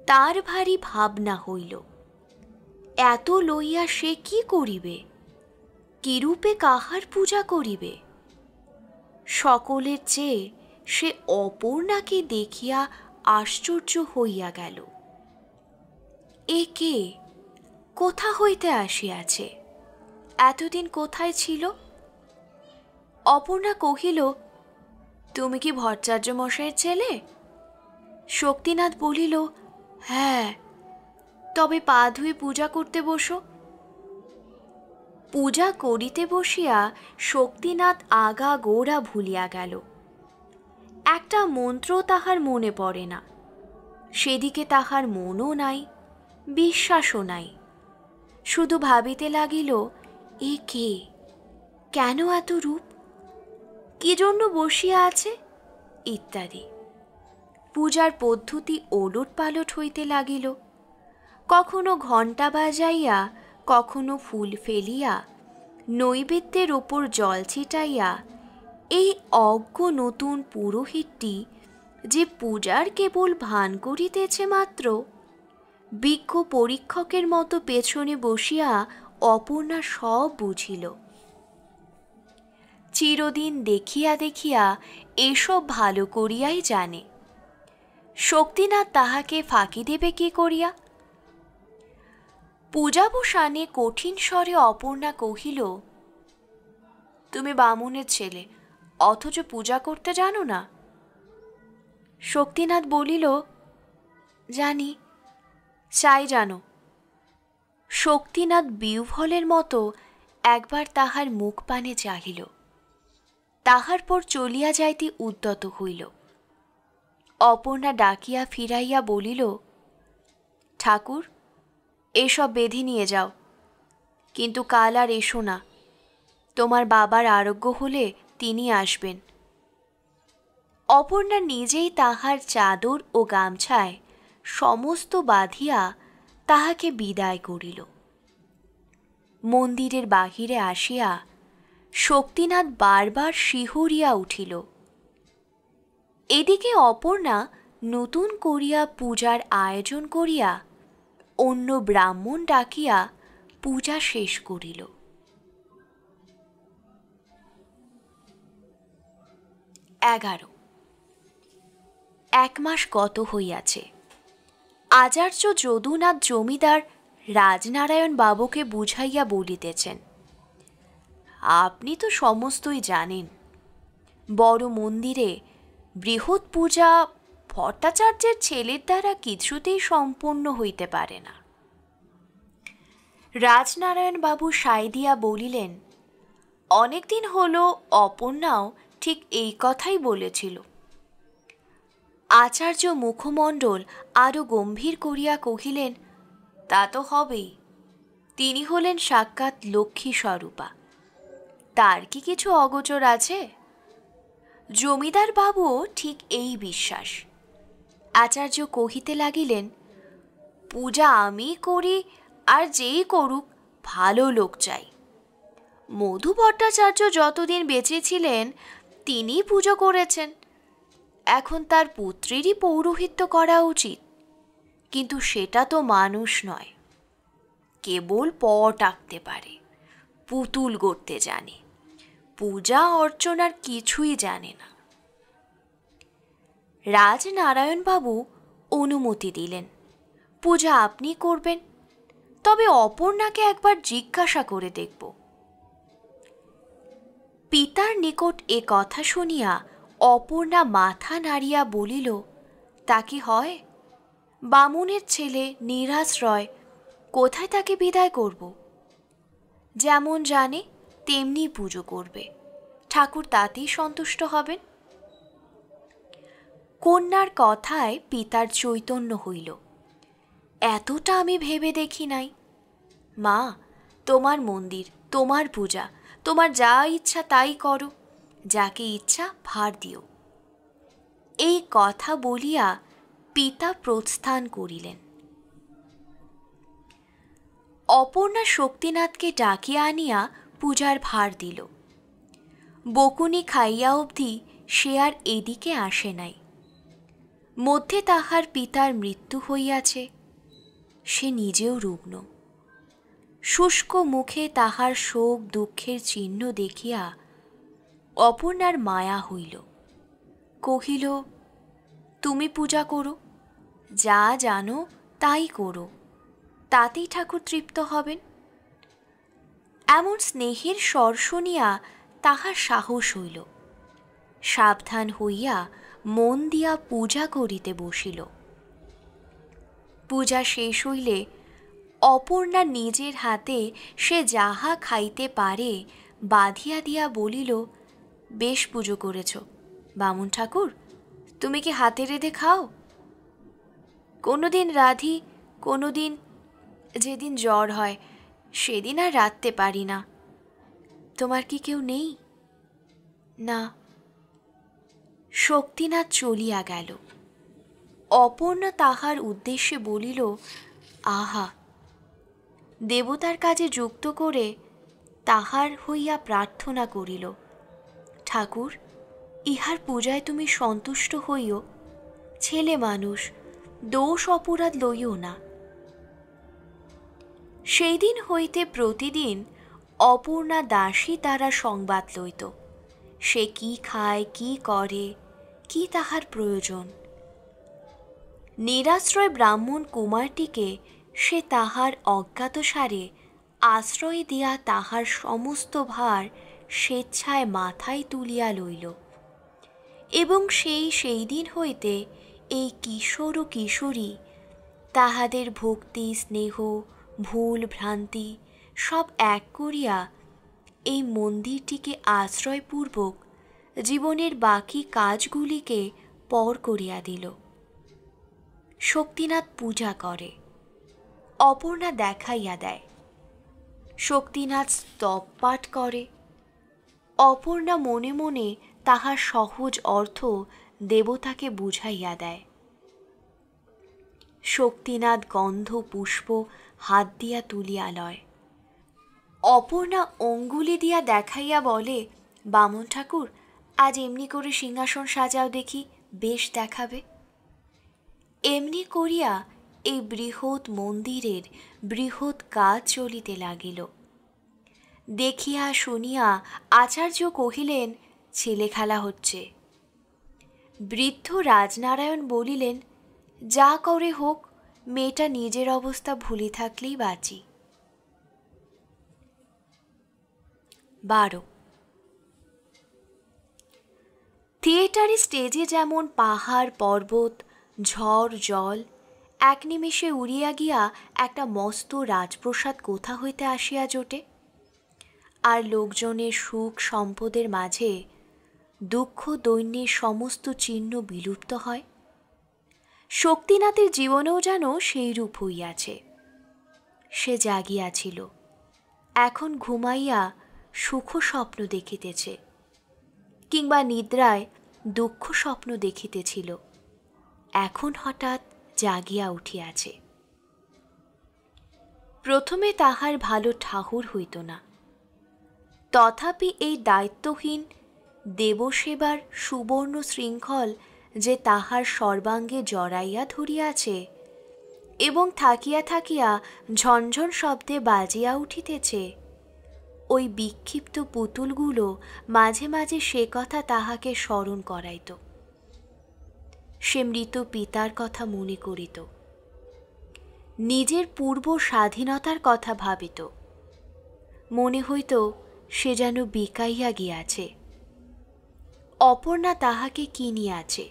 তার ভারী ভাবনা হইল। এত লইয়া সে কি করিবে, কিরূপে কাহার পূজা করিবে? সকলের চেয়ে সে অপর্ণাকে দেখিয়া আশ্চর্য হইয়া গেল। এ কে, কোথা হইতে আসিয়াছে, এতদিন কোথায় ছিল? অপর্ণা কহিল, তুমি কি ভট্টাচার্য মশাইয়ের ছেলে? শক্তিনাথ বলিল, হ্যাঁ, তবে পা ধুয়ে পূজা করতে বসো। পূজা করিতে বসিয়া শক্তিনাথ আগা গোড়া ভুলিয়া গেল। একটা মন্ত্র তাহার মনে পড়ে না, সেদিকে তাহার মনও নাই, বিশ্বাসও নাই। শুধু ভাবিতে লাগিল, এ কে, কেন এত রূপ, কি জন্য বসিয়া আছে, ইত্যাদি। পূজার পদ্ধতি ওলট পালট হইতে লাগিল। কখনো ঘণ্টা বাজাইয়া, কখনো ফুল ফেলিয়া, নৈবেদ্যের ওপর জল ছিটাইয়া এই অজ্ঞ নতুন পুরোহিতটি যে পূজার কেবল ভান করিতেছে মাত্র, বিজ্ঞ পরীক্ষকের মতো পেছনে বসিয়া অপর্ণা সব বুঝিল। চিরদিন দেখিয়া দেখিয়া এসব ভালো করিয়াই জানে। শক্তিনাথ তাহাকে ফাঁকি দেবে কি করিয়া? পূজাবসানে কঠিন স্বরে অপর্ণা কহিল, তুমি বামুনের ছেলে, অথচ পূজা করতে জানো না? শক্তিনাথ বলিল, জানি, চাই জানো। শক্তিনাথ বিহ্বলের মতো একবার তাহার মুখ পানে চাহিল, তাহার পর চলিয়া যাইতে উদ্যত হইল। অপর্ণা ডাকিয়া ফিরাইয়া বলিল, ঠাকুর, এসব বেঁধে নিয়ে যাও, কিন্তু কাল আর এসো না, তোমার বাবার আরোগ্য হলে তিনি আসবেন। অপর্ণা নিজেই তাহার চাদর ও গামছায় সমস্ত বাঁধিয়া তাহাকে বিদায় করিল। মন্দিরের বাহিরে আসিয়া শক্তিনাথ বারবার শিহরিয়া উঠিল। এদিকে অপর্ণা নতুন করিয়া পূজার আয়োজন করিয়া অন্য ব্রাহ্মণ ডাকিয়া পূজা শেষ করিল। 11 1 মাস গত হইয়াছে। আচার্য যদুনাথ জমিদার রাজনারায়ণ বাবুকে বুঝাইয়া বলিতেছেন, আপনি তো সমস্তই জানেন, বড় মন্দিরে বৃহৎ পূজা ভট্টাচার্যের ছেলের দ্বারা কিছুতেই সম্পন্ন হইতে পারে না। রাজনারায়ণ বাবু সায় দিয়া বলিলেন, অনেকদিন হল অপর্ণাও ঠিক এই কথাই বলেছিল। আচার্য মুখমণ্ডল আরো গম্ভীর করিয়া কহিলেন, তা তো হবেই, তিনি হলেন সাক্ষাৎ লক্ষ্মী স্বরূপা, তার কি কিছু অগোচর আছে? জমিদার বাবুও ঠিক এই বিশ্বাস। আচার্য কহিতে লাগিলেন, পূজা আমি করি আর যেই করুক ভালো লোক চাই। মধু ভট্টাচার্য যতদিন বেঁচে ছিলেন তিনি পুজো করেছেন, এখন তার পুত্রেরই পৌরোহিত্য করা উচিত। কিন্তু সেটা তো মানুষ নয়, কেবল পট আঁকতে পারে, পুতুল গড়তে জানে, পূজা অর্চনার কিছুই জানে না। রাজনারায়ণবাবু অনুমতি দিলেন, পূজা আপনি করবেন, তবে অপর্ণাকে একবার জিজ্ঞাসা করে দেখব। পিতার নিকট এ কথা শুনিয়া অপর্ণা মাথা নাড়িয়া বলিল, তা কি হয়? বামুনের ছেলে নিরাশ্রয়, কোথায় তাকে বিদায় করব? যেমন জানে তেমনি পুজো করবে, ঠাকুর তাতেই সন্তুষ্ট হবেন। কন্যার কথায় পিতার চৈতন্য হইল, এতটা আমি ভেবে দেখি নাই। মা, তোমার মন্দির, তোমার পূজা, তোমার যা ইচ্ছা তাই করো, যাকে ইচ্ছা ভার দিও। এই কথা বলিয়া পিতা প্রস্থান করিলেন। অপর্ণা শক্তিনাথকে ডাকিয়া আনিয়া পূজার ভার দিল। বকুনি খাইয়া অবধি সে আর এদিকে আসে নাই। মধ্যে তাহার পিতার মৃত্যু হইয়াছে, সে নিজেও রুগ্ন। শুষ্ক মুখে তাহার শোক দুঃখের চিহ্ন দেখিয়া অপর্ণার মায়া হইল। কহিল, তুমি পূজা করো, যা জানো তাই করো, তাতেই ঠাকুর তৃপ্ত হবেন। এমন স্নেহের স্বর শুনিয়া তাহার সাহস হইল। সাবধান হইয়া মন দিয়া পূজা করিতে বসিল। পূজা শেষ হইলে অপর্ণা নিজের হাতে সে যাহা খাইতে পারে বাঁধিয়া দিয়া বলিল, বেশ পুজো করেছ বামুন ঠাকুর, তুমি কি হাতে রেঁধে খাও? কোনোদিন রাঁধি, কোনোদিন যেদিন জ্বর হয় সেদিন আর রাঁধতে পারি না। তোমার কি কেউ নেই? না। শক্তিনাথ চলিয়া গেল। অপর্ণা তাহার উদ্দেশ্যে বলিল, আহা, দেবতার কাজে যুক্ত করে তাহার হইয়া প্রার্থনা করিল, ঠাকুর, ইহার পূজায় তুমি সন্তুষ্ট হইও, ছেলে মানুষ, দোষ অপরাধ লইও না। সেই দিন হইতে প্রতিদিন অপর্ণা দাসী দ্বারা সংবাদ লইত, সে কি খায়, কি করে, কি তাহার প্রয়োজন। নিরাশ্রয় ব্রাহ্মণ কুমারটিকে সে তাহার অজ্ঞাতসারে আশ্রয় দিয়া তাহার সমস্ত ভার স্বেচ্ছায় মাথায় তুলিয়া লইল, এবং সেই দিন হইতে এই কিশোর ও কিশোরী তাহাদের ভক্তি, স্নেহ, ভুল ভ্রান্তি সব এক করিয়া এই মন্দিরটিকে আশ্রয়পূর্বক জীবনের বাকি কাজগুলিকে পর করিয়া দিল। শক্তিনাথ পূজা করে, অপর্ণা দেখাইয়া দেয়। শক্তিনাথ স্তব পাঠ করে, অপর্ণা মনে মনে তাহার সহজ অর্থ দেবতাকে বুঝাইয়া দেয়। শক্তিনাথ গন্ধ পুষ্প হাত দিয়া তুলিয়া লয়। অপর্ণা অঙ্গুলি দিয়া দেখাইয়া বলে, বামুন ঠাকুর, আজ এমনি করে সিংহাসন সাজাও দেখি, বেশ দেখাবে। এমনি করিয়া এই বৃহৎ মন্দিরের বৃহৎ কাজ চলিতে লাগিল। দেখিয়া শুনিয়া আচার্য কহিলেন, ছেলে খেলা হচ্ছে। বৃদ্ধ রাজনারায়ণ বলিলেন, যা করে হোক, মেয়েটা নিজের অবস্থা ভুলে থাকলেই বাঁচি। 12 থিয়েটারে স্টেজে যেমন পাহাড় পর্বত, ঝড় জল এক নিমেষে উড়িয়া গিয়া একটা মস্ত রাজপ্রসাদ কোথা হইতে আসিয়া জোটে, আর লোকজনের সুখ সম্পদের মাঝে দুঃখ দৈন্যের সমস্ত চিহ্ন বিলুপ্ত হয়, শক্তিনাথের জীবনেও যেন সেই রূপ হইয়াছে। সে জাগিয়াছিল, এখন ঘুমাইয়া সুখ স্বপ্ন দেখিতেছে, কিংবা নিদ্রায় দুঃখ স্বপ্ন দেখিতেছিল, এখন হঠাৎ জাগিয়া উঠিয়াছে। প্রথমে তাহার ভালো ঠাহর হইত না, তথাপি এই দায়িত্বহীন দেবসেবার সুবর্ণ শৃঙ্খল যে তাহার সর্বাঙ্গে জড়াইয়া ধরিয়াছে এবং থাকিয়া থাকিয়া ঝনঝন শব্দে বাজিয়া উঠিতেছে, ওই বিক্ষিপ্ত পুতুলগুলো মাঝে মাঝে সে কথা তাহাকে স্মরণ করাইত। সে মৃত পিতার কথা মনে করিত, নিজের পূর্ব স্বাধীনতার কথা ভাবিত। মনে হইত সে যেন বিকাইয়া গিয়াছে, অপর্ণা তাহাকে কিনিয়াছে।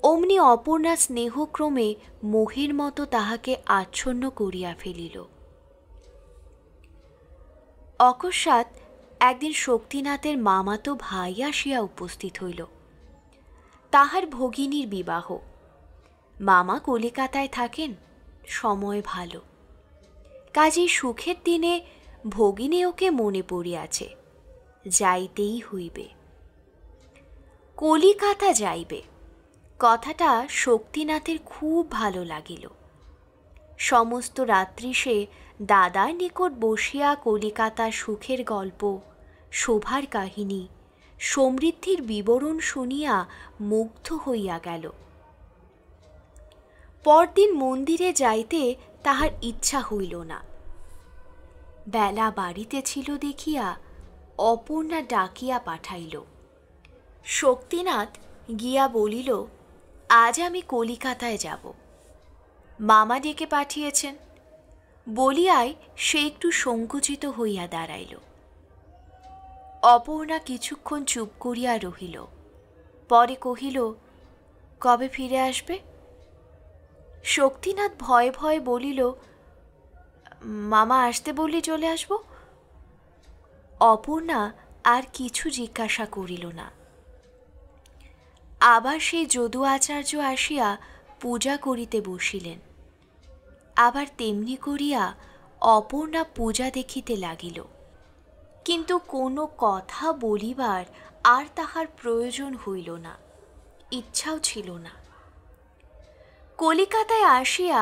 অমনি অপর্ণা স্নেহক্রমে মোহের মতো তাহাকে আচ্ছন্ন করিয়া ফেলিল। অকস্মাৎ একদিন শক্তিনাথের মামাতো ভাই আসিয়া উপস্থিত হইল। তাহার ভগিনীর বিবাহ। মামা কলিকাতায় থাকেন, সময় ভালো, কাজেই সুখের দিনে ভগিনী ওকে মনে পড়িয়াছে, যাইতেই হইবে। কলিকাতা যাইবে কথাটা শক্তিনাথের খুব ভালো লাগিল। সমস্ত রাত্রি সে দাদার নিকট বসিয়া কলিকাতার সুখের গল্প, শোভার কাহিনী, সমৃদ্ধির বিবরণ শুনিয়া মুগ্ধ হইয়া গেল। পরদিন মন্দিরে যাইতে তাহার ইচ্ছা হইল না। বেলা বাড়িতে ছিল দেখিয়া অপর্ণা ডাকিয়া পাঠাইল। শক্তিনাথ গিয়া বলিল, আজ আমি কলিকাতায় যাব, মামা ডেকে পাঠিয়েছেন। বলিয়াই সে একটু সংকুচিত হইয়া দাঁড়াইল। অপর্ণা কিছুক্ষণ চুপ করিয়া রহিল, পরে কহিল, কবে ফিরে আসবে? শক্তিনাথ ভয়ে ভয়ে বলিল, মামা আসতে বললে চলে আসব। অপর্ণা আর কিছু জিজ্ঞাসা করিল না। আবার সেই যদু আচার্য আসিয়া পূজা করিতে বসিলেন। আবার তেমনি করিয়া অপর্ণা পূজা দেখিতে লাগিল, কিন্তু কোনো কথা বলিবার আর তাহার প্রয়োজন হইল না, ইচ্ছাও ছিল না। কলিকাতায় আসিয়া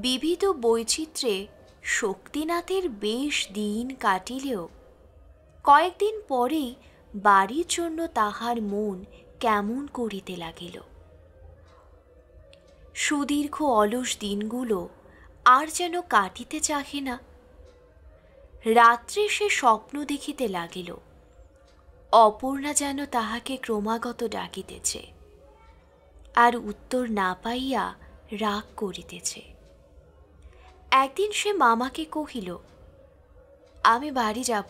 বিবিধ বৈচিত্র্যে শক্তিনাথের বেশ দিন কাটিলেও কয়েকদিন পরেই বাড়ির জন্য তাহার মন কেমন করিতে লাগিল। সুদীর্ঘ অলস দিনগুলো আর যেন কাটিতে চাহে না। রাত্রে সে স্বপ্ন দেখিতে লাগিল, অপর্ণা যেন তাহাকে ক্রমাগত ডাকিতেছে, আর উত্তর না পাইয়া রাগ করিতেছে। একদিন সে মামাকে কহিল, আমি বাড়ি যাব।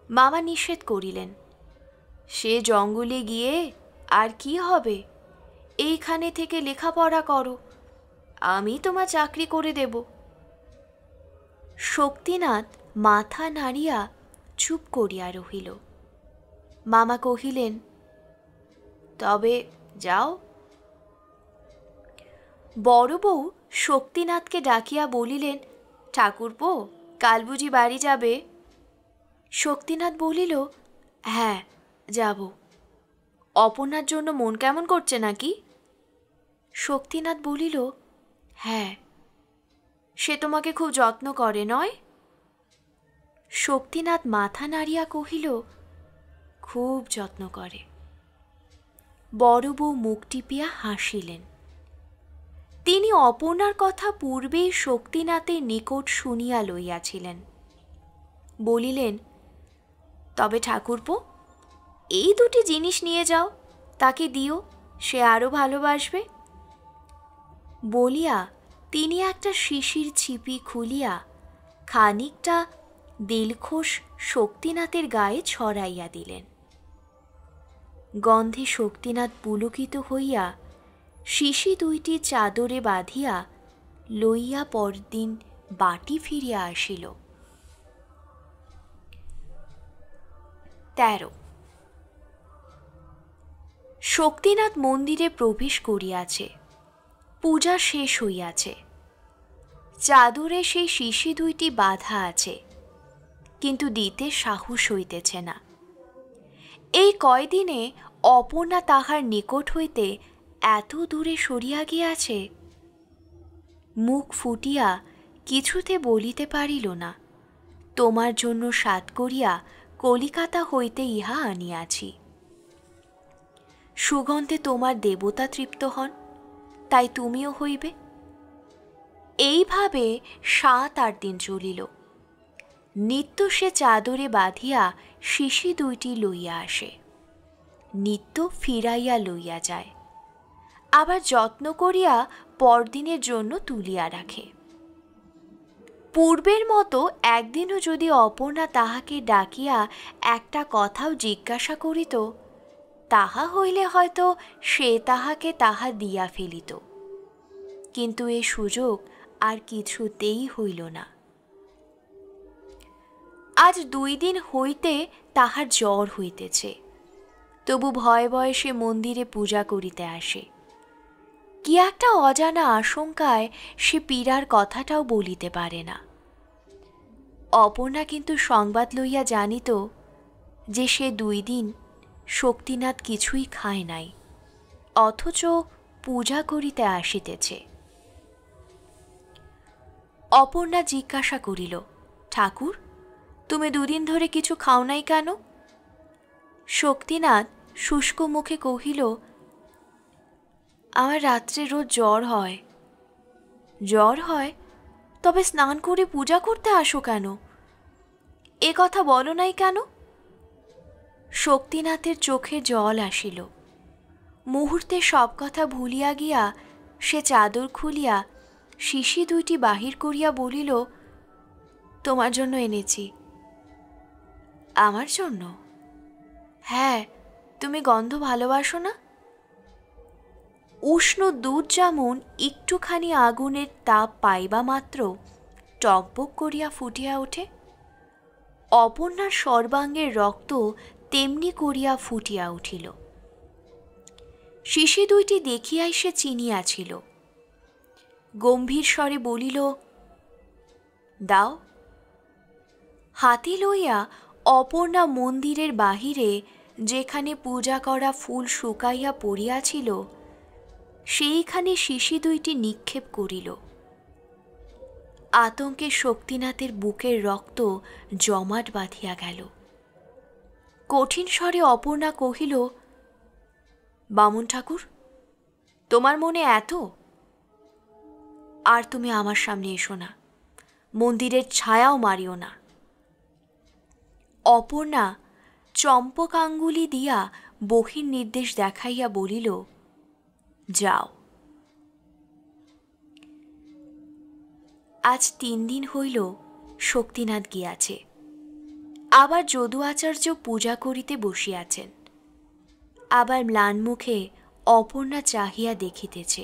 মামা নিষেধ করিলেন, সে জঙ্গলে গিয়ে আর কি হবে, এইখানে থেকে লেখাপড়া করো, আমি তোমার চাকরি করে দেব। শক্তিনাথ মাথা নাড়িয়া চুপ করিয়া রহিল। মামা কহিলেন, তবে যাও। বড় বউ শক্তিনাথকে ডাকিয়া বলিলেন, ঠাকুরপো, কাল বুঝি বাড়ি যাবে? শক্তিনাথ বলিল, হ্যাঁ যাব। অপর্ণার জন্য মন কেমন করছে নাকি? শক্তিনাথ বলিল, হ্যাঁ। সে তোমাকে খুব যত্ন করে, নয়? শক্তিনাথ মাথা নাড়িয়া কহিল, খুব যত্ন করে। বড় বউ মুখ টিপিয়া হাসিলেন। তিনি অপর্ণার কথা পূর্বেই শক্তিনাথের নিকট শুনিয়া লইয়াছিলেন। বলিলেন, তবে ঠাকুরপো, এই দুটি জিনিস নিয়ে যাও, তাকে দিও, সে আরো ভালোবাসবে। বলিয়া তিনি একটা শিশির ছিপি খুলিয়া খানিকটা দিলখোশ শক্তিনাথের গায়ে ছড়াইয়া দিলেন। গন্ধে শক্তিনাথ পুলকিত হইয়া শিশি দুইটি চাদরে বাঁধিয়া লইয়া পরদিন বাটি ফিরিয়া আসিল। 13 শক্তিনাথ মন্দিরে প্রবেশ করিয়াছে। পূজা শেষ হইয়াছে। চাদরে সেই শিশি দুইটি বাঁধা আছে, কিন্তু দিতে সাহস হইতেছে না। এই কয়দিনে অপর্ণা তাহার নিকট হইতে এত দূরে সরিয়া গিয়াছে, মুখ ফুটিয়া কিছুতে বলিতে পারিল না, তোমার জন্য সাত করিয়া কলিকাতা হইতে ইহা আনিয়াছি। সুগন্ধে তোমার দেবতা তৃপ্ত হন, তাই তুমিও হইবে। এইভাবে 7-8 দিন চলিল। নিত্য সে চাদরে বাঁধিয়া শিশি 2টি লইয়া আসে, নিত্য ফিরাইয়া লইয়া যায়, আবার যত্ন করিয়া পরদিনের জন্য তুলিয়া রাখে। পূর্বের মতো একদিনও যদি অপর্ণা তাহাকে ডাকিয়া একটা কথাও জিজ্ঞাসা করিত, তাহা হইলে হয়তো সে তাহাকে তাহা দিয়া ফেলিত, কিন্তু এ সুযোগ আর কিছুতেই হইল না। আজ 2 দিন হইতে তাহার জ্বর হইতেছে, তবু ভয়ে ভয়ে সে মন্দিরে পূজা করিতে আসে। কি একটা অজানা আশঙ্কায় সে পীড়ার কথাটাও বলিতে পারে না। অপর্ণা কিন্তু সংবাদ লইয়া জানিত যে সে 2 দিন শক্তিনাথ কিছুই খায় নাই, অথচ পূজা করিতে আসিতেছে। অপর্ণা জিজ্ঞাসা করিল, ঠাকুর, তুমি 2 দিন ধরে কিছু খাও নাই কেন? শক্তিনাথ শুষ্ক মুখে কহিল, আমার রাত্রে রোজ জ্বর হয়। জ্বর হয়? তবে স্নান করে পূজা করতে আসো কেন? এ কথা বলো নাই কেন? শক্তিনাথের চোখে জল আসিল। মুহূর্তে সব কথা ভুলিয়া গিয়া সে চাদর খুলিয়া শিশি 2টি বাহির করিয়া বলিল, তোমার জন্য এনেছি। আমার জন্য? হ্যাঁ, তুমি গন্ধ ভালোবাসো না? উষ্ণ দুধ যেমন একটুখানি আগুনের তাপ পাইবা মাত্র টকবক করিয়া ফুটিয়া ওঠে, অপর্ণার সর্বাঙ্গের রক্ত তেমনি করিয়া ফুটিয়া উঠিল। শিশি 2টি দেখিয়াই সে চিনিয়াছিল। গম্ভীর স্বরে বলিল, দাও। হাতে লইয়া অপর্ণা মন্দিরের বাহিরে যেখানে পূজা করা ফুল শুকাইয়া পড়িয়াছিল সেইখানে শিশি 2টি নিক্ষেপ করিল। আতঙ্কে শক্তিনাথের বুকের রক্ত জমাট বাঁধিয়া গেল। কঠিন স্বরে অপর্ণা কহিল, বামুন ঠাকুর, তোমার মনে এত? আর তুমি আমার সামনে এসো না, মন্দিরের ছায়াও মারিও না। অপর্ণা চম্পক আঙ্গুলি দিয়া বহির নির্দেশ দেখাইয়া বলিল, যাও। আজ 3 দিন হইল শক্তিনাথ গিয়াছে। আবার যদু আচার্য পূজা করিতে বসিয়াছেন। আবার ম্লান মুখে অপর্ণা চাহিয়া দেখিতেছে,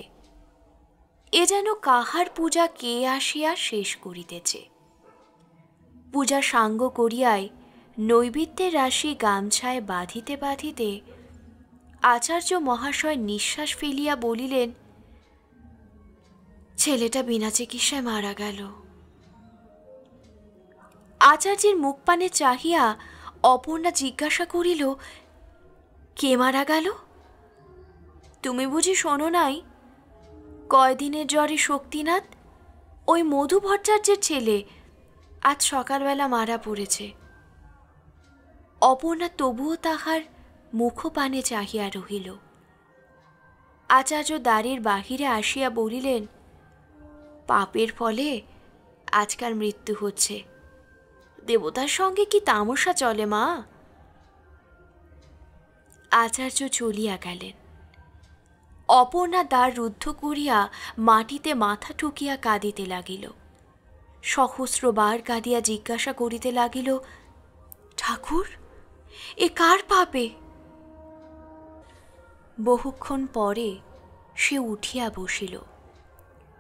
এ যেন কাহার পূজা কে আসিয়া শেষ করিতেছে। পূজা সাঙ্গ করিয়াই নৈবেদ্যের রাশি গামছায় বাঁধিতে বাঁধিতে আচার্য মহাশয় নিঃশ্বাস ফেলিয়া বলিলেন, ছেলেটা বিনা চিকিৎসায় মারা গেল। আচার্যের মুখপানে চাহিয়া অপর্ণা জিজ্ঞাসা করিল, কে মারা গেল? তুমি বুঝি শোনো নাই? কয়দিনের জ্বরে শক্তিনাথ, ওই মধু ভট্টাচার্যের ছেলে, আজ সকালবেলা মারা পড়েছে। অপর্ণা তবুও তাহার মুখপানে চাহিয়া রহিল। আচার্য দ্বারের বাহিরে আসিয়া বলিলেন, পাপের ফলে আজকাল মৃত্যু হচ্ছে। দেবতার সঙ্গে কি তামাশা চলে মা? আচার্য চলিয়া গেলেন। অপর্ণা দ্বার রুদ্ধ করিয়া মাটিতে মাথা ঠুকিয়া কাঁদিতে লাগিল। সহস্রবার কাঁদিয়া জিজ্ঞাসা করিতে লাগিল, ঠাকুর, এ কার পাপে? বহুক্ষণ পরে সে উঠিয়া বসিল।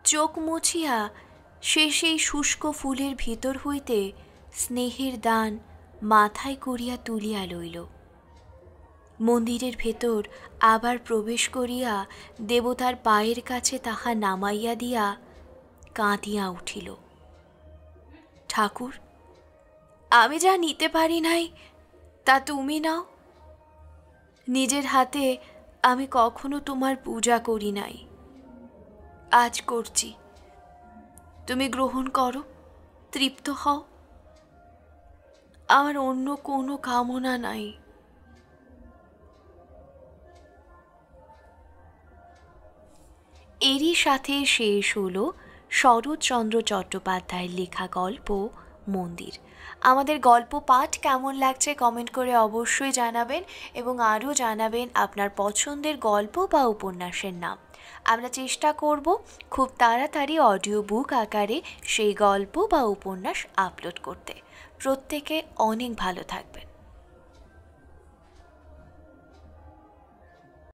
চোখ মুছিয়া সে সেই শুষ্ক ফুলের ভিতর হইতে স্নেহের দান মাথায় করিয়া তুলিয়া লইল। মন্দিরের ভেতর আবার প্রবেশ করিয়া দেবতার পায়ের কাছে তাহা নামাইয়া দিয়া কাঁদিয়া উঠিল। ঠাকুর, আমি যা নিতে পারি নাই তা তুমি নাও। নিজের হাতে আমি কখনো তোমার পূজা করি নাই, আজ করছি। তুমি গ্রহণ করো, তৃপ্ত হও। আমার অন্য কোনো কামনা নাই। এরই সাথে শেষ হলো শরৎচন্দ্র চট্টোপাধ্যায়ের লেখা গল্প মন্দির। আমাদের গল্প পাঠ কেমন লাগছে কমেন্ট করে অবশ্যই জানাবেন, এবং আরও জানাবেন আপনার পছন্দের গল্প বা উপন্যাসের নাম। আমরা চেষ্টা করব খুব তাড়াতাড়ি অডিও বুক আকারে সেই গল্প বা উপন্যাস আপলোড করতে। প্রত্যেকে অনেক ভালো থাকবেন।